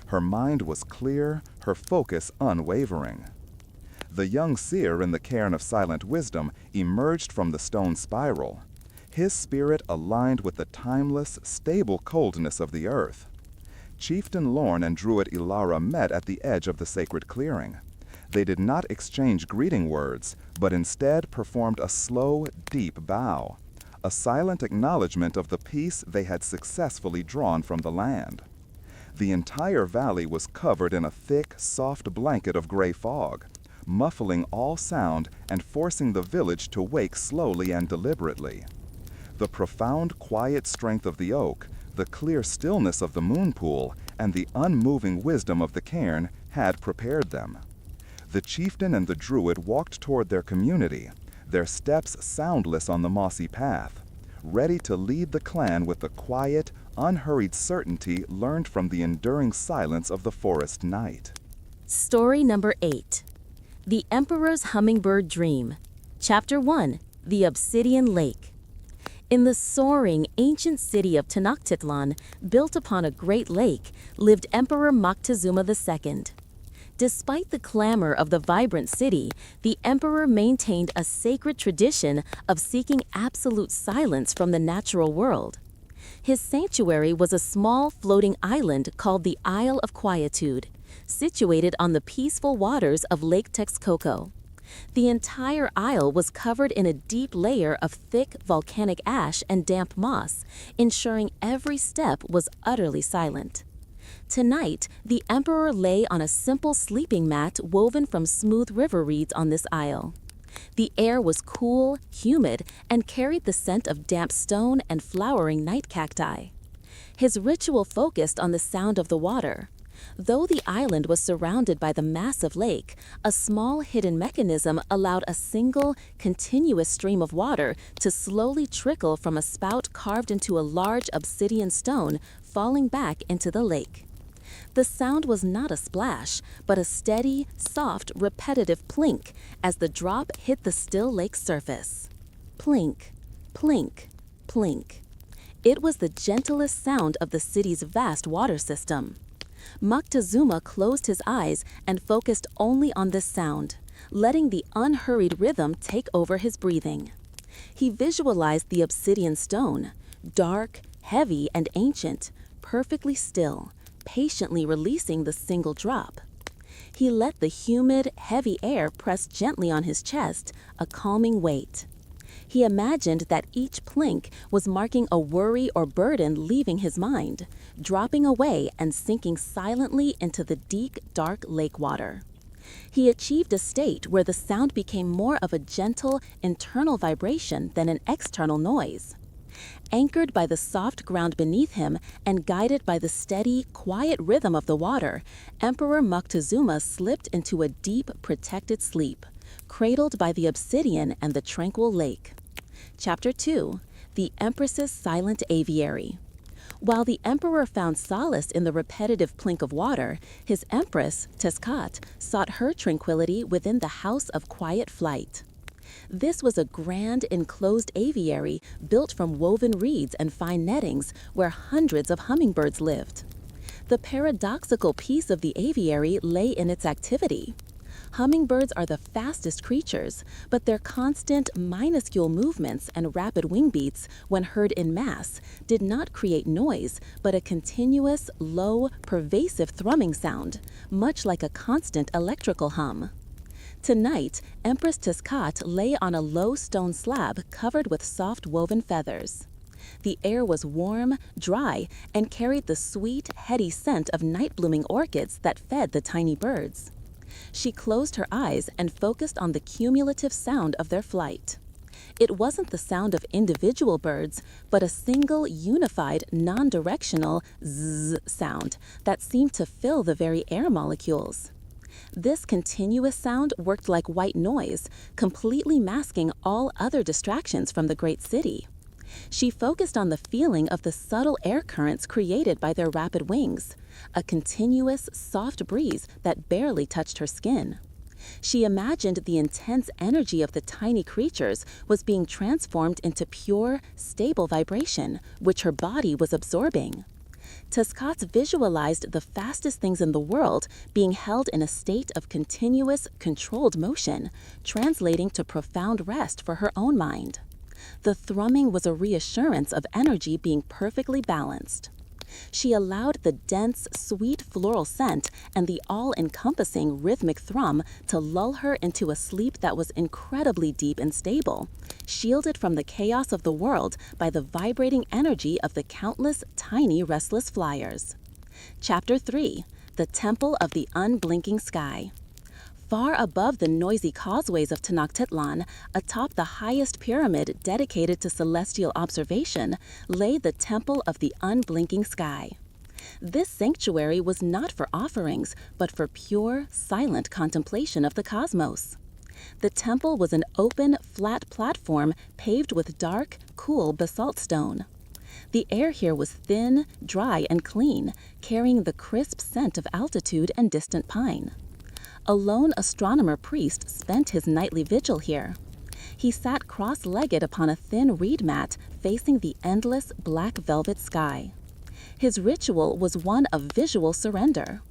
Her mind was clear, her focus unwavering. The young seer in the cairn of silent wisdom emerged from the stone spiral. His spirit aligned with the timeless, stable coldness of the earth. Chieftain Lorne and Druid Ilara met at the edge of the sacred clearing. They did not exchange greeting words, but instead performed a slow, deep bow, a silent acknowledgement of the peace they had successfully drawn from the land. The entire valley was covered in a thick, soft blanket of gray fog, muffling all sound and forcing the village to wake slowly and deliberately. The profound, quiet strength of the oak, the clear stillness of the moon pool, and the unmoving wisdom of the cairn had prepared them. The chieftain and the druid walked toward their community, their steps soundless on the mossy path, ready to lead the clan with the quiet, unhurried certainty learned from the enduring silence of the forest night. Story number 8. The Emperor's Hummingbird Dream. Chapter 1. The Obsidian Lake. In the soaring, ancient city of Tenochtitlan, built upon a great lake, lived Emperor Moctezuma II. Despite the clamor of the vibrant city, the emperor maintained a sacred tradition of seeking absolute silence from the natural world. His sanctuary was a small floating island called the Isle of Quietude, situated on the peaceful waters of Lake Texcoco. The entire isle was covered in a deep layer of thick volcanic ash and damp moss, ensuring every step was utterly silent. Tonight, the emperor lay on a simple sleeping mat woven from smooth river reeds on this isle. The air was cool, humid, and carried the scent of damp stone and flowering night cacti. His ritual focused on the sound of the water. Though the island was surrounded by the massive lake, a small hidden mechanism allowed a single, continuous stream of water to slowly trickle from a spout carved into a large obsidian stone, falling back into the lake. The sound was not a splash, but a steady, soft, repetitive plink as the drop hit the still lake's surface. Plink, plink, plink. It was the gentlest sound of the city's vast water system. Moctezuma closed his eyes and focused only on this sound, letting the unhurried rhythm take over his breathing. He visualized the obsidian stone, dark, heavy, and ancient, perfectly still, patiently releasing the single drop. He let the humid, heavy air press gently on his chest, a calming weight. He imagined that each plink was marking a worry or burden leaving his mind, dropping away and sinking silently into the deep, dark lake water. He achieved a state where the sound became more of a gentle, internal vibration than an external noise. Anchored by the soft ground beneath him and guided by the steady, quiet rhythm of the water, Emperor Moctezuma slipped into a deep, protected sleep, cradled by the obsidian and the tranquil lake. Chapter 2. The Empress's Silent Aviary. While the emperor found solace in the repetitive plink of water, his empress, Tezcat, sought her tranquility within the House of Quiet Flight. This was a grand, enclosed aviary built from woven reeds and fine nettings where hundreds of hummingbirds lived. The paradoxical piece of the aviary lay in its activity. Hummingbirds are the fastest creatures, but their constant, minuscule movements and rapid wing beats, when heard in mass, did not create noise, but a continuous, low, pervasive thrumming sound, much like a constant electrical hum. Tonight, Empress Tezcat lay on a low stone slab covered with soft woven feathers. The air was warm, dry, and carried the sweet, heady scent of night-blooming orchids that fed the tiny birds. She closed her eyes and focused on the cumulative sound of their flight. It wasn't the sound of individual birds, but a single, unified, non-directional zzz sound that seemed to fill the very air molecules. This continuous sound worked like white noise, completely masking all other distractions from the great city. She focused on the feeling of the subtle air currents created by their rapid wings, a continuous, soft breeze that barely touched her skin. She imagined the intense energy of the tiny creatures was being transformed into pure, stable vibration, which her body was absorbing. Tezcat visualized the fastest things in the world being held in a state of continuous, controlled motion, translating to profound rest for her own mind. The thrumming was a reassurance of energy being perfectly balanced. She allowed the dense, sweet floral scent and the all-encompassing rhythmic thrum to lull her into a sleep that was incredibly deep and stable, shielded from the chaos of the world by the vibrating energy of the countless tiny restless flyers. Chapter 3: The Temple of the Unblinking Sky. Far above the noisy causeways of Tenochtitlan, atop the highest pyramid dedicated to celestial observation, lay the Temple of the Unblinking Sky. This sanctuary was not for offerings, but for pure, silent contemplation of the cosmos. The temple was an open, flat platform paved with dark, cool basalt stone. The air here was thin, dry, and clean, carrying the crisp scent of altitude and distant pine. A lone astronomer priest spent his nightly vigil here. He sat cross-legged upon a thin reed mat facing the endless black velvet sky. His ritual was one of visual surrender.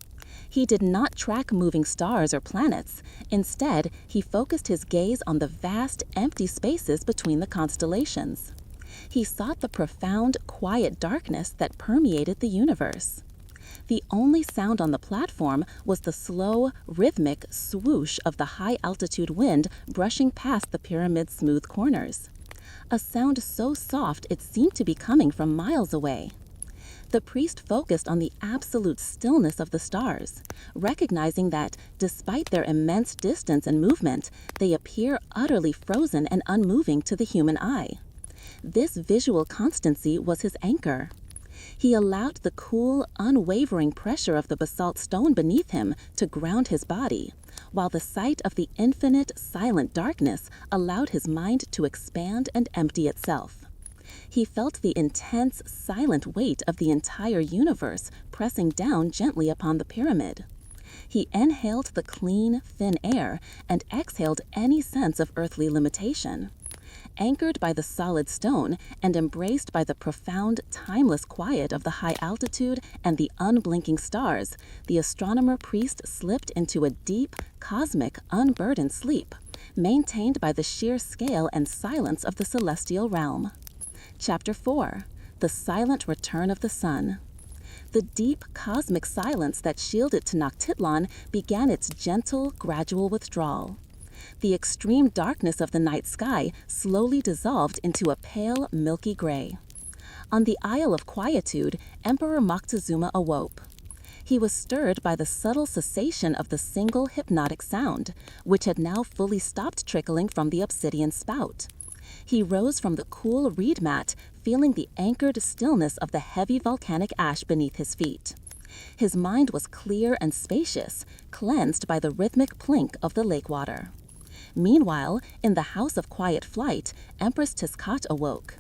He did not track moving stars or planets. Instead, he focused his gaze on the vast, empty spaces between the constellations. He sought the profound, quiet darkness that permeated the universe. The only sound on the platform was the slow, rhythmic swoosh of the high-altitude wind brushing past the pyramid's smooth corners. A sound so soft it seemed to be coming from miles away. The priest focused on the absolute stillness of the stars, recognizing that, despite their immense distance and movement, they appear utterly frozen and unmoving to the human eye. This visual constancy was his anchor. He allowed the cool, unwavering pressure of the basalt stone beneath him to ground his body, while the sight of the infinite, silent darkness allowed his mind to expand and empty itself. He felt the intense, silent weight of the entire universe pressing down gently upon the pyramid. He inhaled the clean, thin air and exhaled any sense of earthly limitation. Anchored by the solid stone and embraced by the profound, timeless quiet of the high altitude and the unblinking stars, the astronomer priest slipped into a deep, cosmic, unburdened sleep, maintained by the sheer scale and silence of the celestial realm. Chapter 4: The Silent Return of the Sun. The deep, cosmic silence that shielded Tenochtitlan began its gentle, gradual withdrawal. The extreme darkness of the night sky slowly dissolved into a pale, milky gray. On the Isle of Quietude, Emperor Moctezuma awoke. He was stirred by the subtle cessation of the single hypnotic sound, which had now fully stopped trickling from the obsidian spout. He rose from the cool reed mat, feeling the anchored stillness of the heavy volcanic ash beneath his feet. His mind was clear and spacious, cleansed by the rhythmic plink of the lake water. Meanwhile, in the House of Quiet Flight, Empress Tiskat awoke.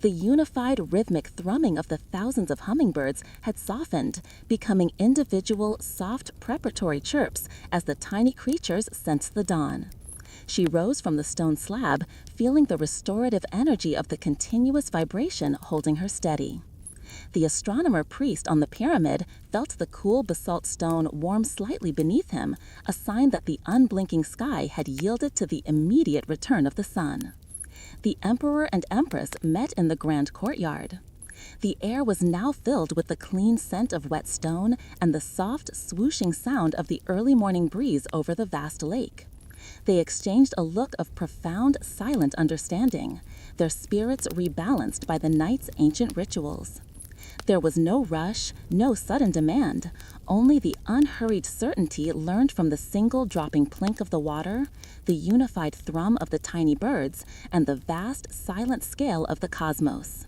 The unified rhythmic thrumming of the thousands of hummingbirds had softened, becoming individual, soft, preparatory chirps as the tiny creatures sensed the dawn. She rose from the stone slab, feeling the restorative energy of the continuous vibration holding her steady. The astronomer priest on the pyramid felt the cool basalt stone warm slightly beneath him, a sign that the unblinking sky had yielded to the immediate return of the sun. The emperor and empress met in the grand courtyard. The air was now filled with the clean scent of wet stone and the soft, swooshing sound of the early morning breeze over the vast lake. They exchanged a look of profound, silent understanding, their spirits rebalanced by the night's ancient rituals. There was no rush, no sudden demand, only the unhurried certainty learned from the single dropping plink of the water, the unified thrum of the tiny birds, and the vast, silent scale of the cosmos.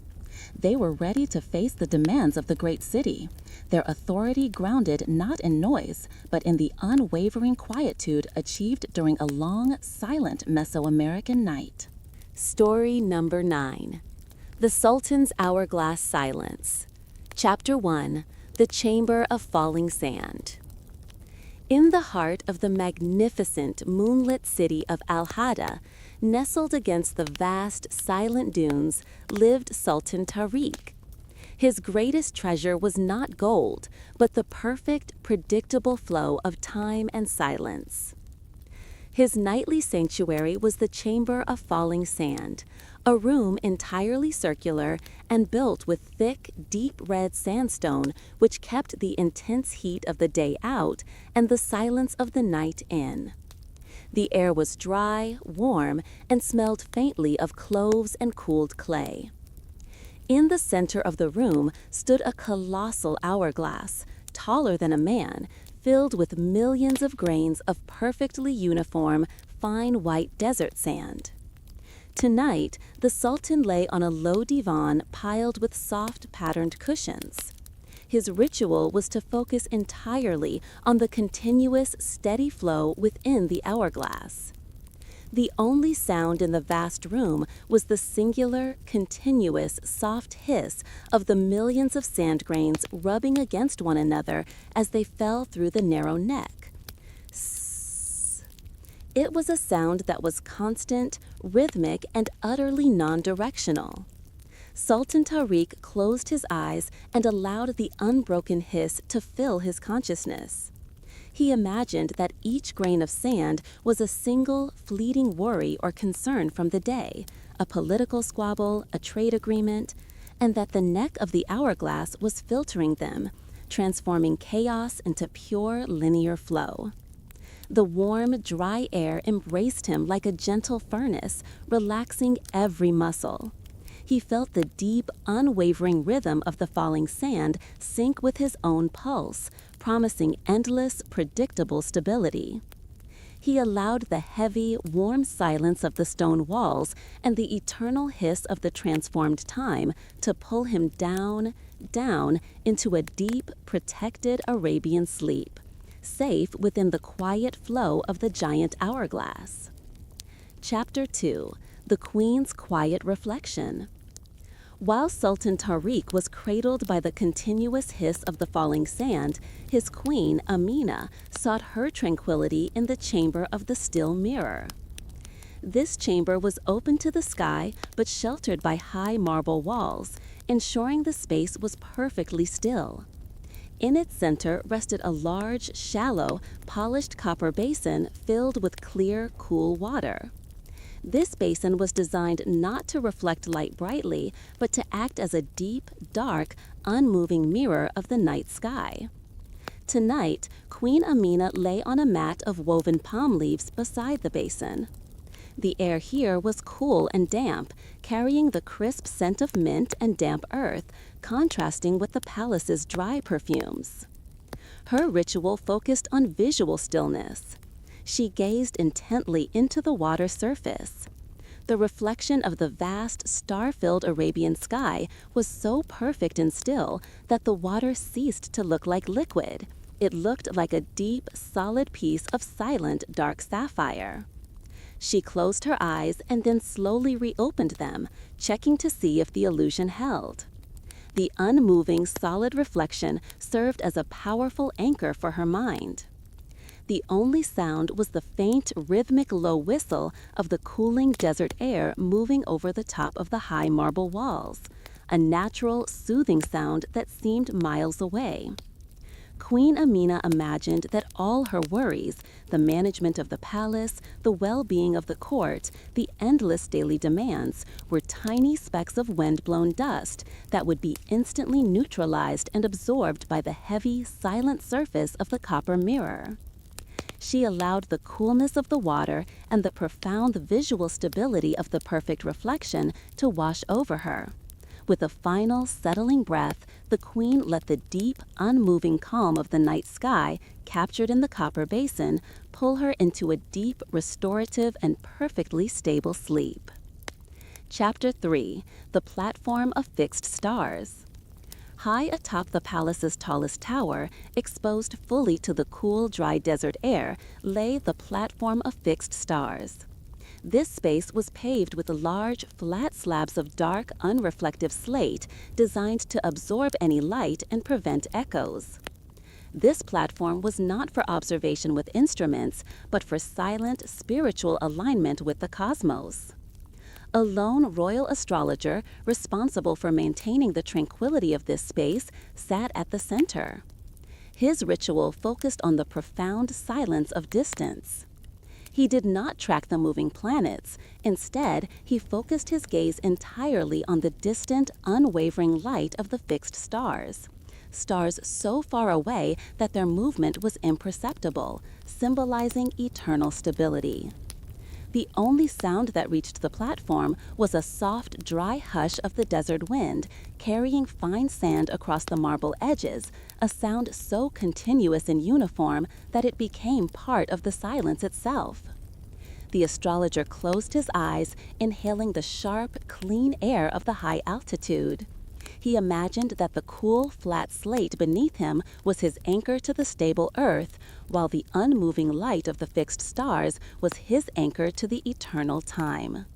They were ready to face the demands of the great city, their authority grounded not in noise, but in the unwavering quietude achieved during a long, silent Mesoamerican night. Story number 9. The Sultan's Hourglass Silence. Chapter 1: The Chamber of Falling Sand. In the heart of the magnificent moonlit city of Al-Hada, nestled against the vast, silent dunes, lived Sultan Tariq. His greatest treasure was not gold, but the perfect, predictable flow of time and silence. His nightly sanctuary was the Chamber of Falling Sand, a room entirely circular and built with thick, deep red sandstone which kept the intense heat of the day out and the silence of the night in. The air was dry, warm, and smelled faintly of cloves and cooled clay. In the center of the room stood a colossal hourglass, taller than a man, filled with millions of grains of perfectly uniform, fine white desert sand. Tonight, the Sultan lay on a low divan piled with soft patterned cushions. His ritual was to focus entirely on the continuous, steady flow within the hourglass. The only sound in the vast room was the singular, continuous, soft hiss of the millions of sand grains rubbing against one another as they fell through the narrow neck. Sss. It was a sound that was constant, rhythmic, and utterly non-directional. Sultan Tariq closed his eyes and allowed the unbroken hiss to fill his consciousness. He imagined that each grain of sand was a single, fleeting worry or concern from the day, a political squabble, a trade agreement, and that the neck of the hourglass was filtering them, transforming chaos into pure linear flow. The warm, dry air embraced him like a gentle furnace, relaxing every muscle. He felt the deep, unwavering rhythm of the falling sand sync with his own pulse, promising endless, predictable stability. He allowed the heavy, warm silence of the stone walls and the eternal hiss of the transformed time to pull him down, down into a deep, protected Arabian sleep, safe within the quiet flow of the giant hourglass. Chapter 2: The Queen's Quiet Reflection. While Sultan Tariq was cradled by the continuous hiss of the falling sand, his queen, Amina, sought her tranquility in the chamber of the still mirror. This chamber was open to the sky but sheltered by high marble walls, ensuring the space was perfectly still. In its center rested a large, shallow, polished copper basin filled with clear, cool water. This basin was designed not to reflect light brightly, but to act as a deep, dark, unmoving mirror of the night sky. Tonight, Queen Amina lay on a mat of woven palm leaves beside the basin. The air here was cool and damp, carrying the crisp scent of mint and damp earth, contrasting with the palace's dry perfumes. Her ritual focused on visual stillness. She gazed intently into the water's surface. The reflection of the vast, star-filled Arabian sky was so perfect and still that the water ceased to look like liquid. It looked like a deep, solid piece of silent, dark sapphire. She closed her eyes and then slowly reopened them, checking to see if the illusion held. The unmoving, solid reflection served as a powerful anchor for her mind. The only sound was the faint, rhythmic low whistle of the cooling desert air moving over the top of the high marble walls, a natural, soothing sound that seemed miles away. Queen Amina imagined that all her worries, the management of the palace, the well-being of the court, the endless daily demands, were tiny specks of wind-blown dust that would be instantly neutralized and absorbed by the heavy, silent surface of the copper mirror. She allowed the coolness of the water and the profound visual stability of the perfect reflection to wash over her. With a final, settling breath, the queen let the deep, unmoving calm of the night sky, captured in the copper basin, pull her into a deep, restorative, and perfectly stable sleep. Chapter 3: The Platform of Fixed Stars. High atop the palace's tallest tower, exposed fully to the cool, dry desert air, lay the platform of fixed stars. This space was paved with large, flat slabs of dark, unreflective slate designed to absorb any light and prevent echoes. This platform was not for observation with instruments, but for silent, spiritual alignment with the cosmos. A lone royal astrologer, responsible for maintaining the tranquility of this space, sat at the center. His ritual focused on the profound silence of distance. He did not track the moving planets. Instead, he focused his gaze entirely on the distant, unwavering light of the fixed stars. Stars so far away that their movement was imperceptible, symbolizing eternal stability. The only sound that reached the platform was a soft, dry hush of the desert wind, carrying fine sand across the marble edges, a sound so continuous and uniform that it became part of the silence itself. The astrologer closed his eyes, inhaling the sharp, clean air of the high altitude. He imagined that the cool, flat slate beneath him was his anchor to the stable earth, while the unmoving light of the fixed stars was his anchor to the eternal time.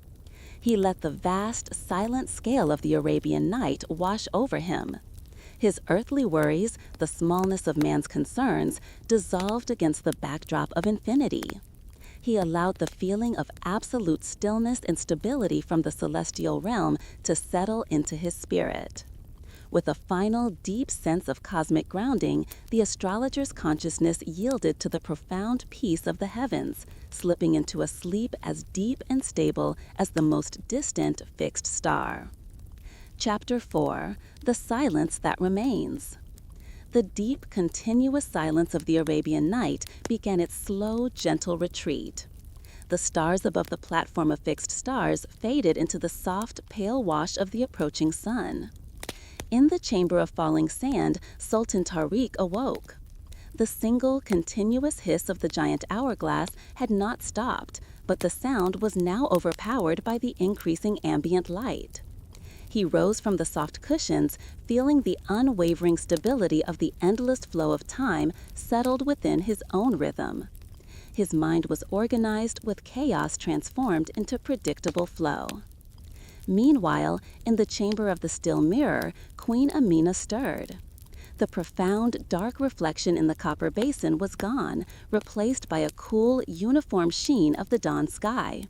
He let the vast, silent scale of the Arabian night wash over him. His earthly worries, the smallness of man's concerns, dissolved against the backdrop of infinity. He allowed the feeling of absolute stillness and stability from the celestial realm to settle into his spirit. With a final, deep sense of cosmic grounding, the astrologer's consciousness yielded to the profound peace of the heavens, slipping into a sleep as deep and stable as the most distant fixed star. Chapter 4: The Silence That Remains. The deep, continuous silence of the Arabian night began its slow, gentle retreat. The stars above the platform of fixed stars faded into the soft, pale wash of the approaching sun. In the chamber of falling sand, Sultan Tariq awoke. The single, continuous hiss of the giant hourglass had not stopped, but the sound was now overpowered by the increasing ambient light. He rose from the soft cushions, feeling the unwavering stability of the endless flow of time settled within his own rhythm. His mind was organized, with chaos transformed into predictable flow. Meanwhile, in the chamber of the still mirror, Queen Amina stirred. The profound, dark reflection in the copper basin was gone, replaced by a cool, uniform sheen of the dawn sky.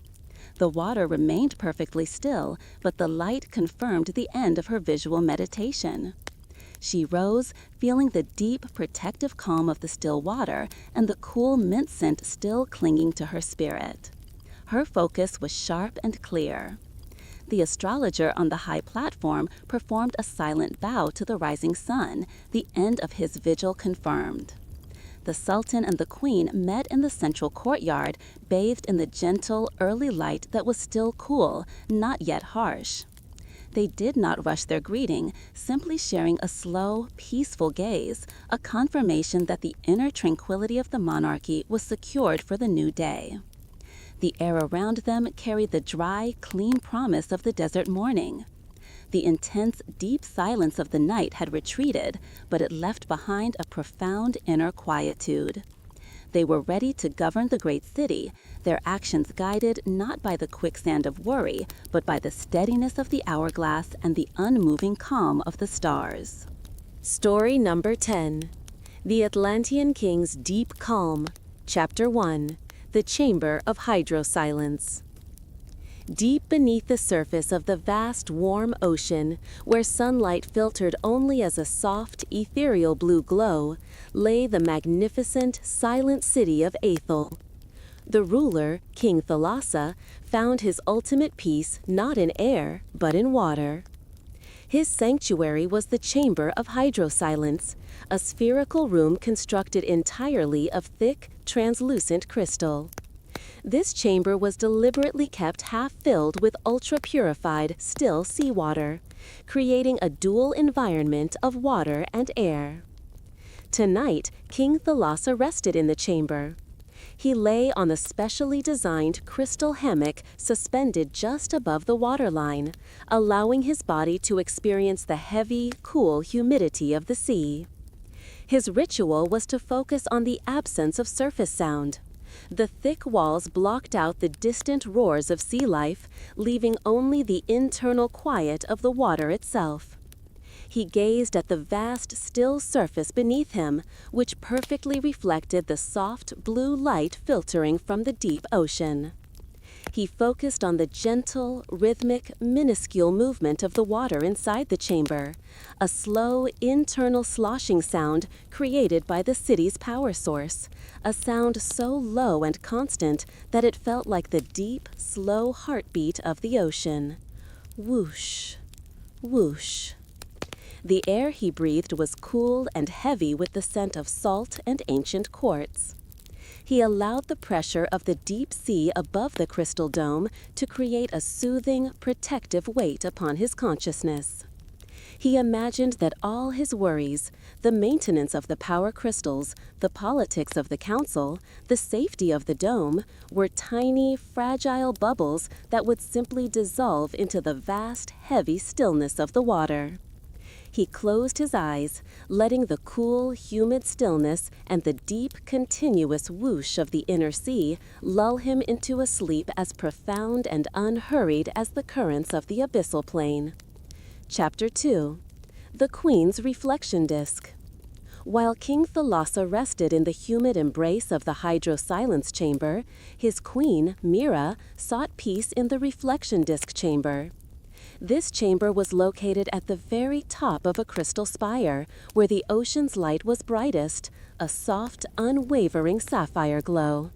The water remained perfectly still, but the light confirmed the end of her visual meditation. She rose, feeling the deep, protective calm of the still water and the cool mint scent still clinging to her spirit. Her focus was sharp and clear. The astrologer on the high platform performed a silent bow to the rising sun, the end of his vigil confirmed. The Sultan and the Queen met in the central courtyard, bathed in the gentle, early light that was still cool, not yet harsh. They did not rush their greeting, simply sharing a slow, peaceful gaze, a confirmation that the inner tranquility of the monarchy was secured for the new day. The air around them carried the dry, clean promise of the desert morning. The intense, deep silence of the night had retreated, but it left behind a profound inner quietude. They were ready to govern the great city, their actions guided not by the quicksand of worry, but by the steadiness of the hourglass and the unmoving calm of the stars. Story number 10. The Atlantean King's Deep Calm. Chapter 1. The Chamber of Hydrosilence. Deep beneath the surface of the vast, warm ocean, where sunlight filtered only as a soft, ethereal blue glow, lay the magnificent, silent city of Athol. The ruler, King Thalassa, found his ultimate peace not in air, but in water. His sanctuary was the Chamber of Hydrosilence, a spherical room constructed entirely of thick, translucent crystal. This chamber was deliberately kept half-filled with ultra-purified, still seawater, creating a dual environment of water and air. Tonight, King Thalassa rested in the chamber. He lay on a specially designed crystal hammock suspended just above the waterline, allowing his body to experience the heavy, cool humidity of the sea. His ritual was to focus on the absence of surface sound. The thick walls blocked out the distant roars of sea life, leaving only the internal quiet of the water itself. He gazed at the vast, still surface beneath him, which perfectly reflected the soft, blue light filtering from the deep ocean. He focused on the gentle, rhythmic, minuscule movement of the water inside the chamber, a slow, internal sloshing sound created by the city's power source, a sound so low and constant that it felt like the deep, slow heartbeat of the ocean. Whoosh, whoosh. The air he breathed was cool and heavy with the scent of salt and ancient quartz. He allowed the pressure of the deep sea above the crystal dome to create a soothing, protective weight upon his consciousness. He imagined that all his worries, the maintenance of the power crystals, the politics of the council, the safety of the dome, were tiny, fragile bubbles that would simply dissolve into the vast, heavy stillness of the water. He closed his eyes, letting the cool, humid stillness and the deep, continuous whoosh of the inner sea lull him into a sleep as profound and unhurried as the currents of the abyssal plain. Chapter 2. The Queen's Reflection Disk. While King Thalassa rested in the humid embrace of the hydro-silence chamber, his queen, Mira, sought peace in the reflection disk chamber. This chamber was located at the very top of a crystal spire, where the ocean's light was brightest, a soft, unwavering sapphire glow.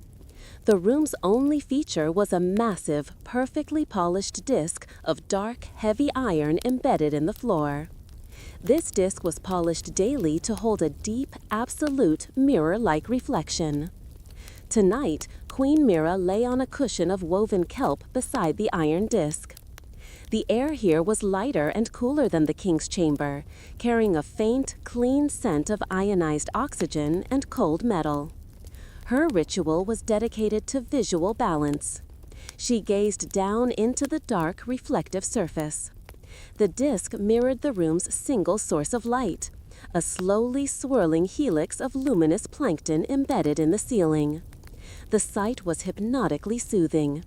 The room's only feature was a massive, perfectly polished disc of dark, heavy iron embedded in the floor. This disc was polished daily to hold a deep, absolute, mirror-like reflection. Tonight, Queen Mira lay on a cushion of woven kelp beside the iron disc. The air here was lighter and cooler than the king's chamber, carrying a faint, clean scent of ionized oxygen and cold metal. Her ritual was dedicated to visual balance. She gazed down into the dark, reflective surface. The disc mirrored the room's single source of light, a slowly swirling helix of luminous plankton embedded in the ceiling. The sight was hypnotically soothing.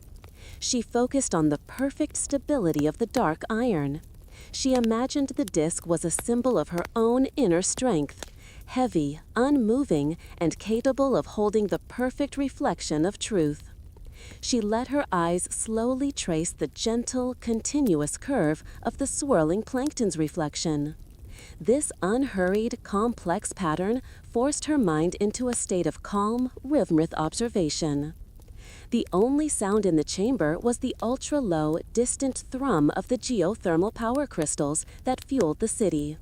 She focused on the perfect stability of the dark iron. She imagined the disc was a symbol of her own inner strength, heavy, unmoving, and capable of holding the perfect reflection of truth. She let her eyes slowly trace the gentle, continuous curve of the swirling plankton's reflection. This unhurried, complex pattern forced her mind into a state of calm, rhythmic observation. The only sound in the chamber was the ultra-low, distant thrum of the geothermal power crystals that fueled the city,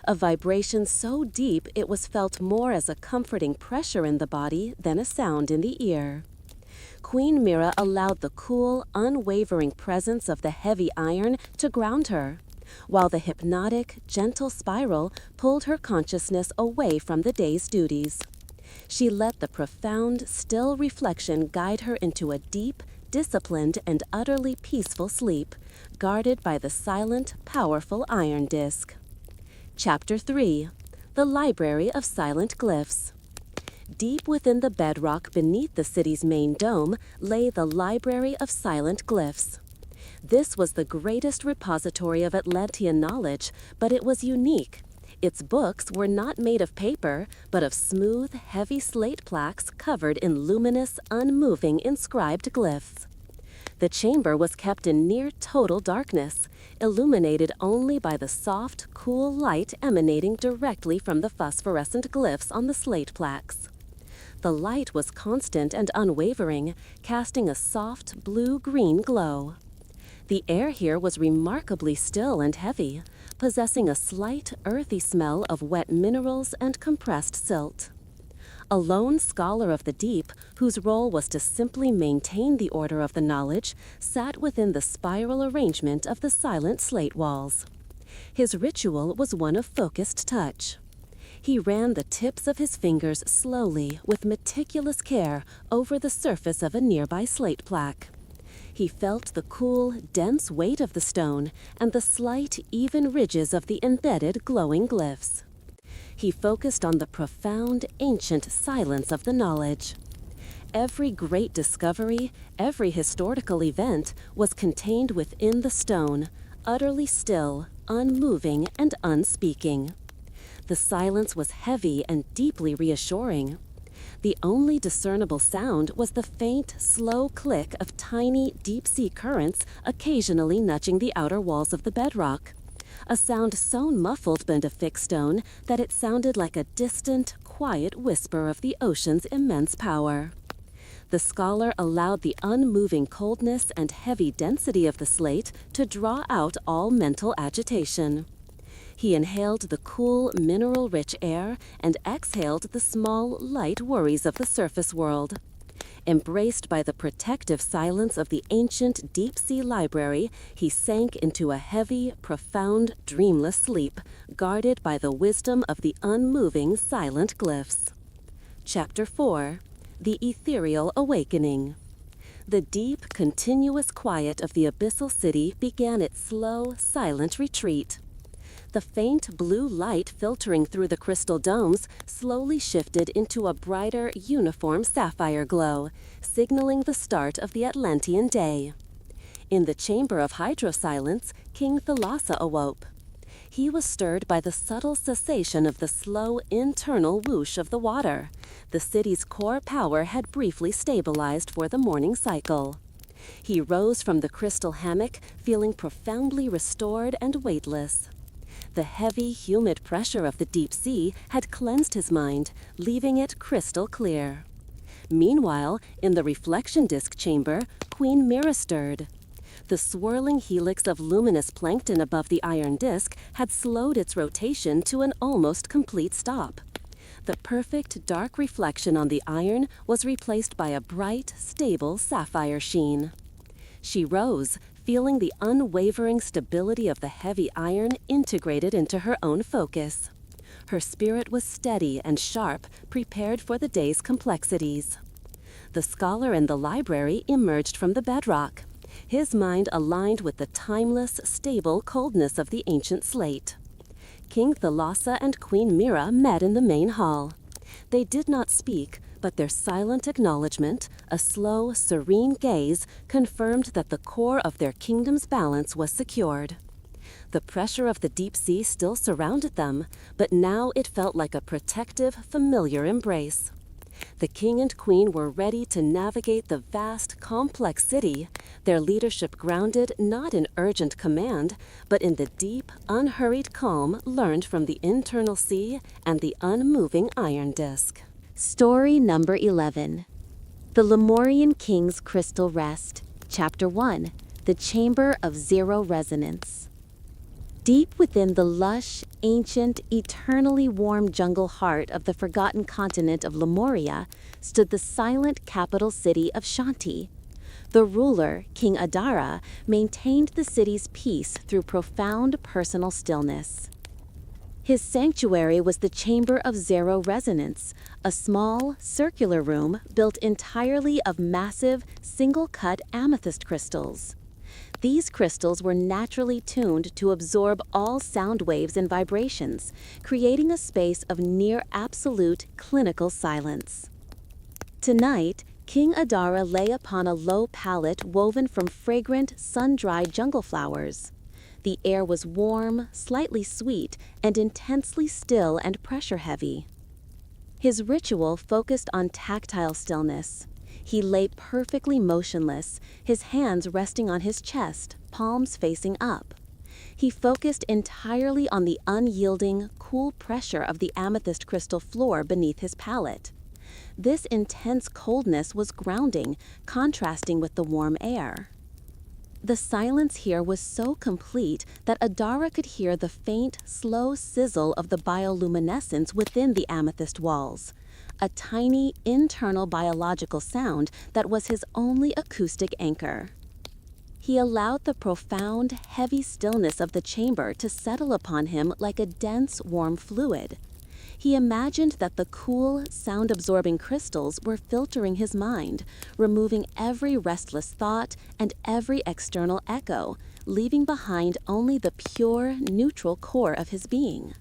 a vibration so deep it was felt more as a comforting pressure in the body than a sound in the ear. Queen Mira allowed the cool, unwavering presence of the heavy iron to ground her, while the hypnotic, gentle spiral pulled her consciousness away from the day's duties. She let the profound, still reflection guide her into a deep, disciplined, and utterly peaceful sleep, guarded by the silent, powerful iron disc. Chapter 3. The Library of Silent Glyphs. Deep within the bedrock beneath the city's main dome lay the Library of Silent Glyphs. This was the greatest repository of Atlantean knowledge, but it was unique. Its books were not made of paper, but of smooth, heavy slate plaques covered in luminous, unmoving inscribed glyphs. The chamber was kept in near total darkness, illuminated only by the soft, cool light emanating directly from the phosphorescent glyphs on the slate plaques. The light was constant and unwavering, casting a soft, blue-green glow. The air here was remarkably still and heavy, possessing a slight, earthy smell of wet minerals and compressed silt. A lone scholar of the deep, whose role was to simply maintain the order of the knowledge, sat within the spiral arrangement of the silent slate walls. His ritual was one of focused touch. He ran the tips of his fingers slowly, with meticulous care, over the surface of a nearby slate plaque. He felt the cool, dense weight of the stone and the slight, even ridges of the embedded, glowing glyphs. He focused on the profound, ancient silence of the knowledge. Every great discovery, every historical event was contained within the stone, utterly still, unmoving, and unspeaking. The silence was heavy and deeply reassuring. The only discernible sound was the faint, slow click of tiny, deep-sea currents occasionally nudging the outer walls of the bedrock. A sound so muffled beneath a fixed stone that it sounded like a distant, quiet whisper of the ocean's immense power. The scholar allowed the unmoving coldness and heavy density of the slate to draw out all mental agitation. He inhaled the cool, mineral-rich air and exhaled the small, light worries of the surface world. Embraced by the protective silence of the ancient deep-sea library, he sank into a heavy, profound, dreamless sleep, guarded by the wisdom of the unmoving, silent glyphs. Chapter 4. The Ethereal Awakening. The deep, continuous quiet of the abyssal city began its slow, silent retreat. The faint blue light filtering through the crystal domes slowly shifted into a brighter, uniform sapphire glow, signaling the start of the Atlantean day. In the chamber of hydrosilence, King Thalassa awoke. He was stirred by the subtle cessation of the slow, internal whoosh of the water. The city's core power had briefly stabilized for the morning cycle. He rose from the crystal hammock, feeling profoundly restored and weightless. The heavy, humid pressure of the deep sea had cleansed his mind, leaving it crystal clear. Meanwhile, in the reflection disk chamber, Queen Mira stirred. The swirling helix of luminous plankton above the iron disk had slowed its rotation to an almost complete stop. The perfect dark reflection on the iron was replaced by a bright, stable sapphire sheen. She rose, feeling the unwavering stability of the heavy iron integrated into her own focus. Her spirit was steady and sharp, prepared for the day's complexities. The scholar in the library emerged from the bedrock. His mind aligned with the timeless, stable coldness of the ancient slate. King Thalassa and Queen Mira met in the main hall. They did not speak, but their silent acknowledgement, a slow, serene gaze, confirmed that the core of their kingdom's balance was secured. The pressure of the deep sea still surrounded them, but now it felt like a protective, familiar embrace. The king and queen were ready to navigate the vast, complex city, their leadership grounded not in urgent command, but in the deep, unhurried calm learned from the internal sea and the unmoving iron disk. Story number 11. The Lemurian King's Crystal Rest. Chapter 1. The Chamber of Zero Resonance. Deep within the lush, ancient, eternally warm jungle heart of the forgotten continent of Lemuria stood the silent capital city of Shanti. The ruler, King Adara, maintained the city's peace through profound personal stillness. His sanctuary was the Chamber of Zero Resonance, a small, circular room built entirely of massive, single-cut amethyst crystals. These crystals were naturally tuned to absorb all sound waves and vibrations, creating a space of near-absolute clinical silence. Tonight, King Adara lay upon a low pallet woven from fragrant, sun-dried jungle flowers. The air was warm, slightly sweet, and intensely still and pressure-heavy. His ritual focused on tactile stillness. He lay perfectly motionless, his hands resting on his chest, palms facing up. He focused entirely on the unyielding, cool pressure of the amethyst crystal floor beneath his pallet. This intense coldness was grounding, contrasting with the warm air. The silence here was so complete that Adara could hear the faint, slow sizzle of the bioluminescence within the amethyst walls, a tiny, internal biological sound that was his only acoustic anchor. He allowed the profound, heavy stillness of the chamber to settle upon him like a dense, warm fluid. He imagined that the cool, sound-absorbing crystals were filtering his mind, removing every restless thought and every external echo, leaving behind only the pure, neutral core of his being.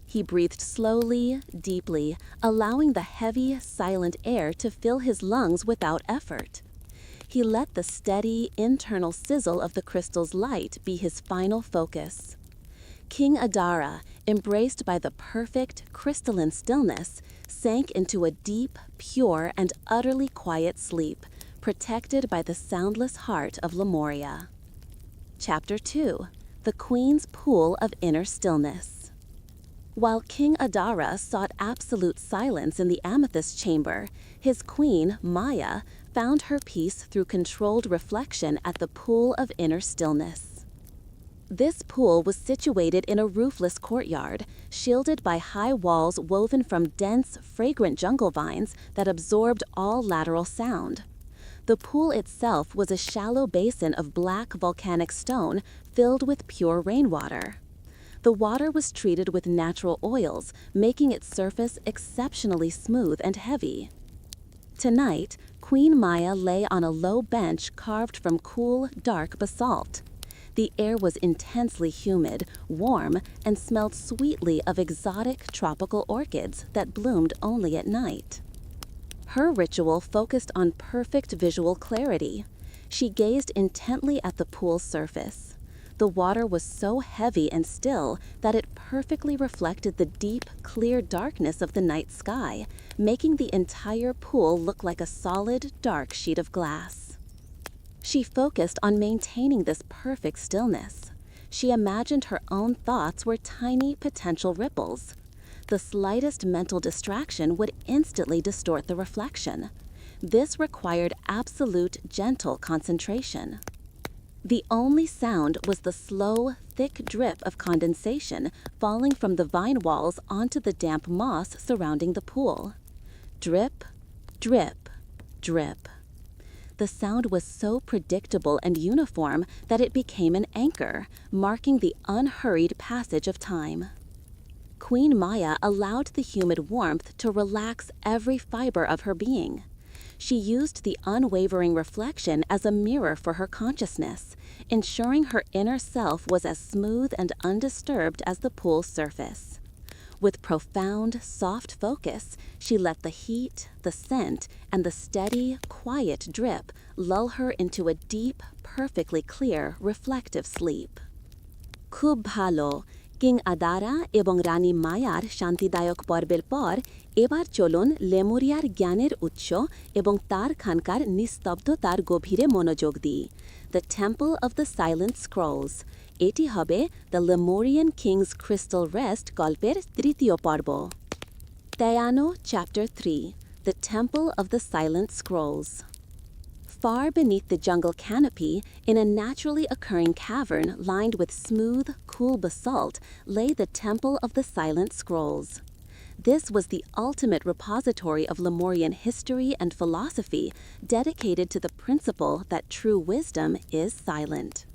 He breathed slowly, deeply, allowing the heavy, silent air to fill his lungs without effort. He let the steady, internal sizzle of the crystal's light be his final focus. King Adara, embraced by the perfect crystalline stillness, sank into a deep, pure, and utterly quiet sleep, protected by the soundless heart of Lemuria. Chapter 2. The Queen's Pool of Inner Stillness. While King Adara sought absolute silence in the amethyst chamber, his queen, Maya, found her peace through controlled reflection at the Pool of Inner Stillness. This pool was situated in a roofless courtyard, shielded by high walls woven from dense, fragrant jungle vines that absorbed all lateral sound. The pool itself was a shallow basin of black volcanic stone filled with pure rainwater. The water was treated with natural oils, making its surface exceptionally smooth and heavy. Tonight, Queen Maya lay on a low bench carved from cool, dark basalt. The air was intensely humid, warm, and smelled sweetly of exotic tropical orchids that bloomed only at night. Her ritual focused on perfect visual clarity. She gazed intently at the pool's surface. The water was so heavy and still that it perfectly reflected the deep, clear darkness of the night sky, making the entire pool look like a solid, dark sheet of glass. She focused on maintaining this perfect stillness. She imagined her own thoughts were tiny potential ripples. The slightest mental distraction would instantly distort the reflection. This required absolute, gentle concentration. The only sound was the slow, thick drip of condensation falling from the vine walls onto the damp moss surrounding the pool. Drip, drip, drip. The sound was so predictable and uniform that it became an anchor, marking the unhurried passage of time. Queen Maya allowed the humid warmth to relax every fiber of her being. She used the unwavering reflection as a mirror for her consciousness, ensuring her inner self was as smooth and undisturbed as the pool's surface. With profound, soft focus, she let the heat, the scent, and the steady, quiet drip lull her into a deep, perfectly clear, reflective sleep. Khub bhalo, king আদারা এবং রানী মায়ার শান্তিদায়ক পর্বের পর এবার চলুন লেমুরিয়ার জ্ঞানের উৎস এবং তার খানকার নিস্তব্ধতার গভীরে মনোযোগ দিই। The Temple of the Silent Scrolls. এটি হবে The Lemurian King's Crystal Rest গল্পের তৃতীয় পর্ব। Tayano Chapter 3. The Temple of the Silent Scrolls. Far beneath the jungle canopy, in a naturally occurring cavern lined with smooth, cool basalt, lay the Temple of the Silent Scrolls. This was the ultimate repository of Lemurian history and philosophy, dedicated to the principle that true wisdom is silent.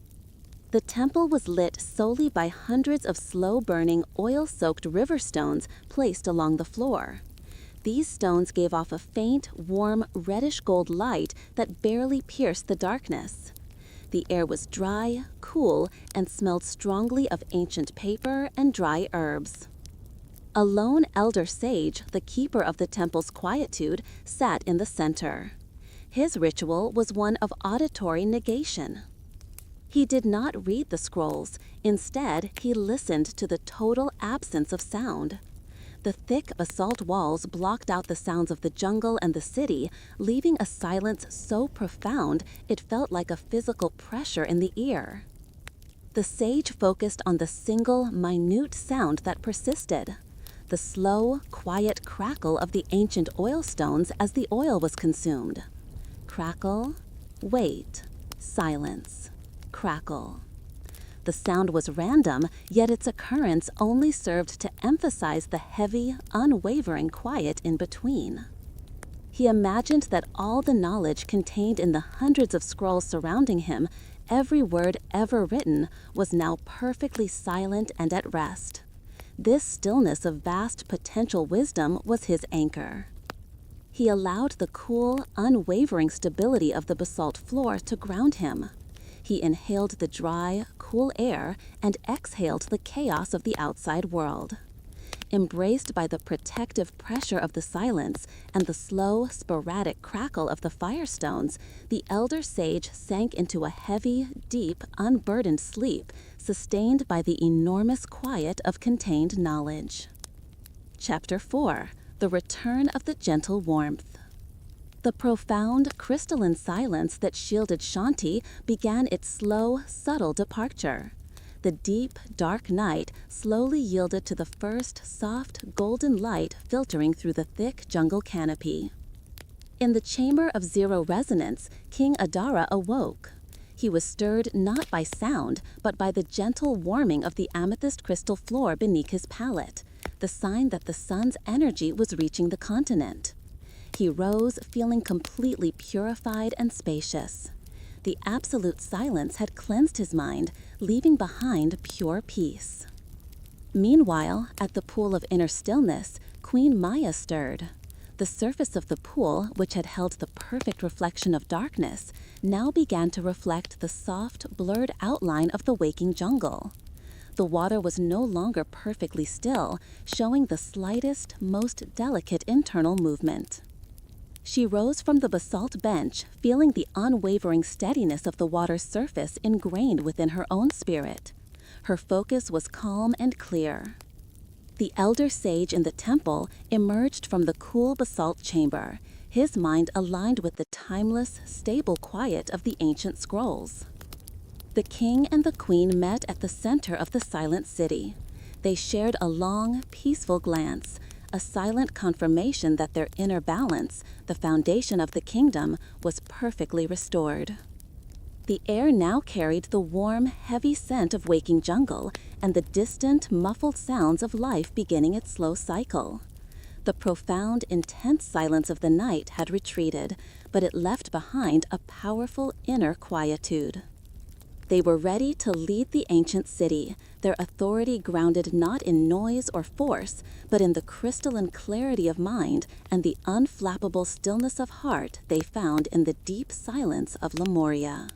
The temple was lit solely by hundreds of slow-burning, oil-soaked river stones placed along the floor. These stones gave off a faint, warm, reddish-gold light that barely pierced the darkness. The air was dry, cool, and smelled strongly of ancient paper and dry herbs. A lone elder sage, the keeper of the temple's quietude, sat in the center. His ritual was one of auditory negation. He did not read the scrolls. Instead, he listened to the total absence of sound. The thick basalt walls blocked out the sounds of the jungle and the city, leaving a silence so profound it felt like a physical pressure in the ear. The sage focused on the single, minute sound that persisted, the slow, quiet crackle of the ancient oil stones as the oil was consumed. Crackle, wait, silence, crackle. The sound was random, yet its occurrence only served to emphasize the heavy, unwavering quiet in between. He imagined that all the knowledge contained in the hundreds of scrolls surrounding him, every word ever written, was now perfectly silent and at rest. This stillness of vast potential wisdom was his anchor. He allowed the cool, unwavering stability of the basalt floor to ground him. He inhaled the dry, cool air and exhaled the chaos of the outside world. Embraced by the protective pressure of the silence and the slow, sporadic crackle of the firestones, the elder sage sank into a heavy, deep, unburdened sleep, sustained by the enormous quiet of contained knowledge. Chapter 4. The Return of the Gentle Warmth. The profound, crystalline silence that shielded Shanti began its slow, subtle departure. The deep, dark night slowly yielded to the first soft, golden light filtering through the thick jungle canopy. In the chamber of zero resonance, King Adara awoke. He was stirred not by sound, but by the gentle warming of the amethyst crystal floor beneath his pallet, the sign that the sun's energy was reaching the continent. He rose, feeling completely purified and spacious. The absolute silence had cleansed his mind, leaving behind pure peace. Meanwhile, at the pool of inner stillness, Queen Maya stirred. The surface of the pool, which had held the perfect reflection of darkness, now began to reflect the soft, blurred outline of the waking jungle. The water was no longer perfectly still, showing the slightest, most delicate internal movement. She rose from the basalt bench, feeling the unwavering steadiness of the water's surface ingrained within her own spirit. Her focus was calm and clear. The elder sage in the temple emerged from the cool basalt chamber, his mind aligned with the timeless, stable quiet of the ancient scrolls. The king and the queen met at the center of the silent city. They shared a long, peaceful glance, a silent confirmation that their inner balance, the foundation of the kingdom, was perfectly restored. The air now carried the warm, heavy scent of waking jungle and the distant, muffled sounds of life beginning its slow cycle. The profound, intense silence of the night had retreated, but it left behind a powerful inner quietude. They were ready to lead the ancient city, their authority grounded not in noise or force, but in the crystalline clarity of mind and the unflappable stillness of heart they found in the deep silence of Lemuria.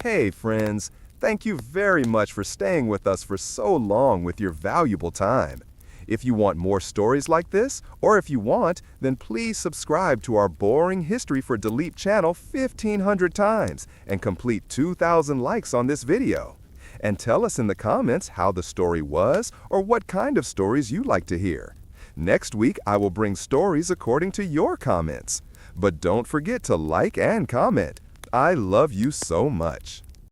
Hey friends, thank you very much for staying with us for so long with your valuable time. If you want more stories like this, or if you want, then please subscribe to our Boring History for Delete channel 1,500 times and complete 2,000 likes on this video. And tell us in the comments how the story was or what kind of stories you like to hear. Next week, I will bring stories according to your comments. But don't forget to like and comment. I love you so much.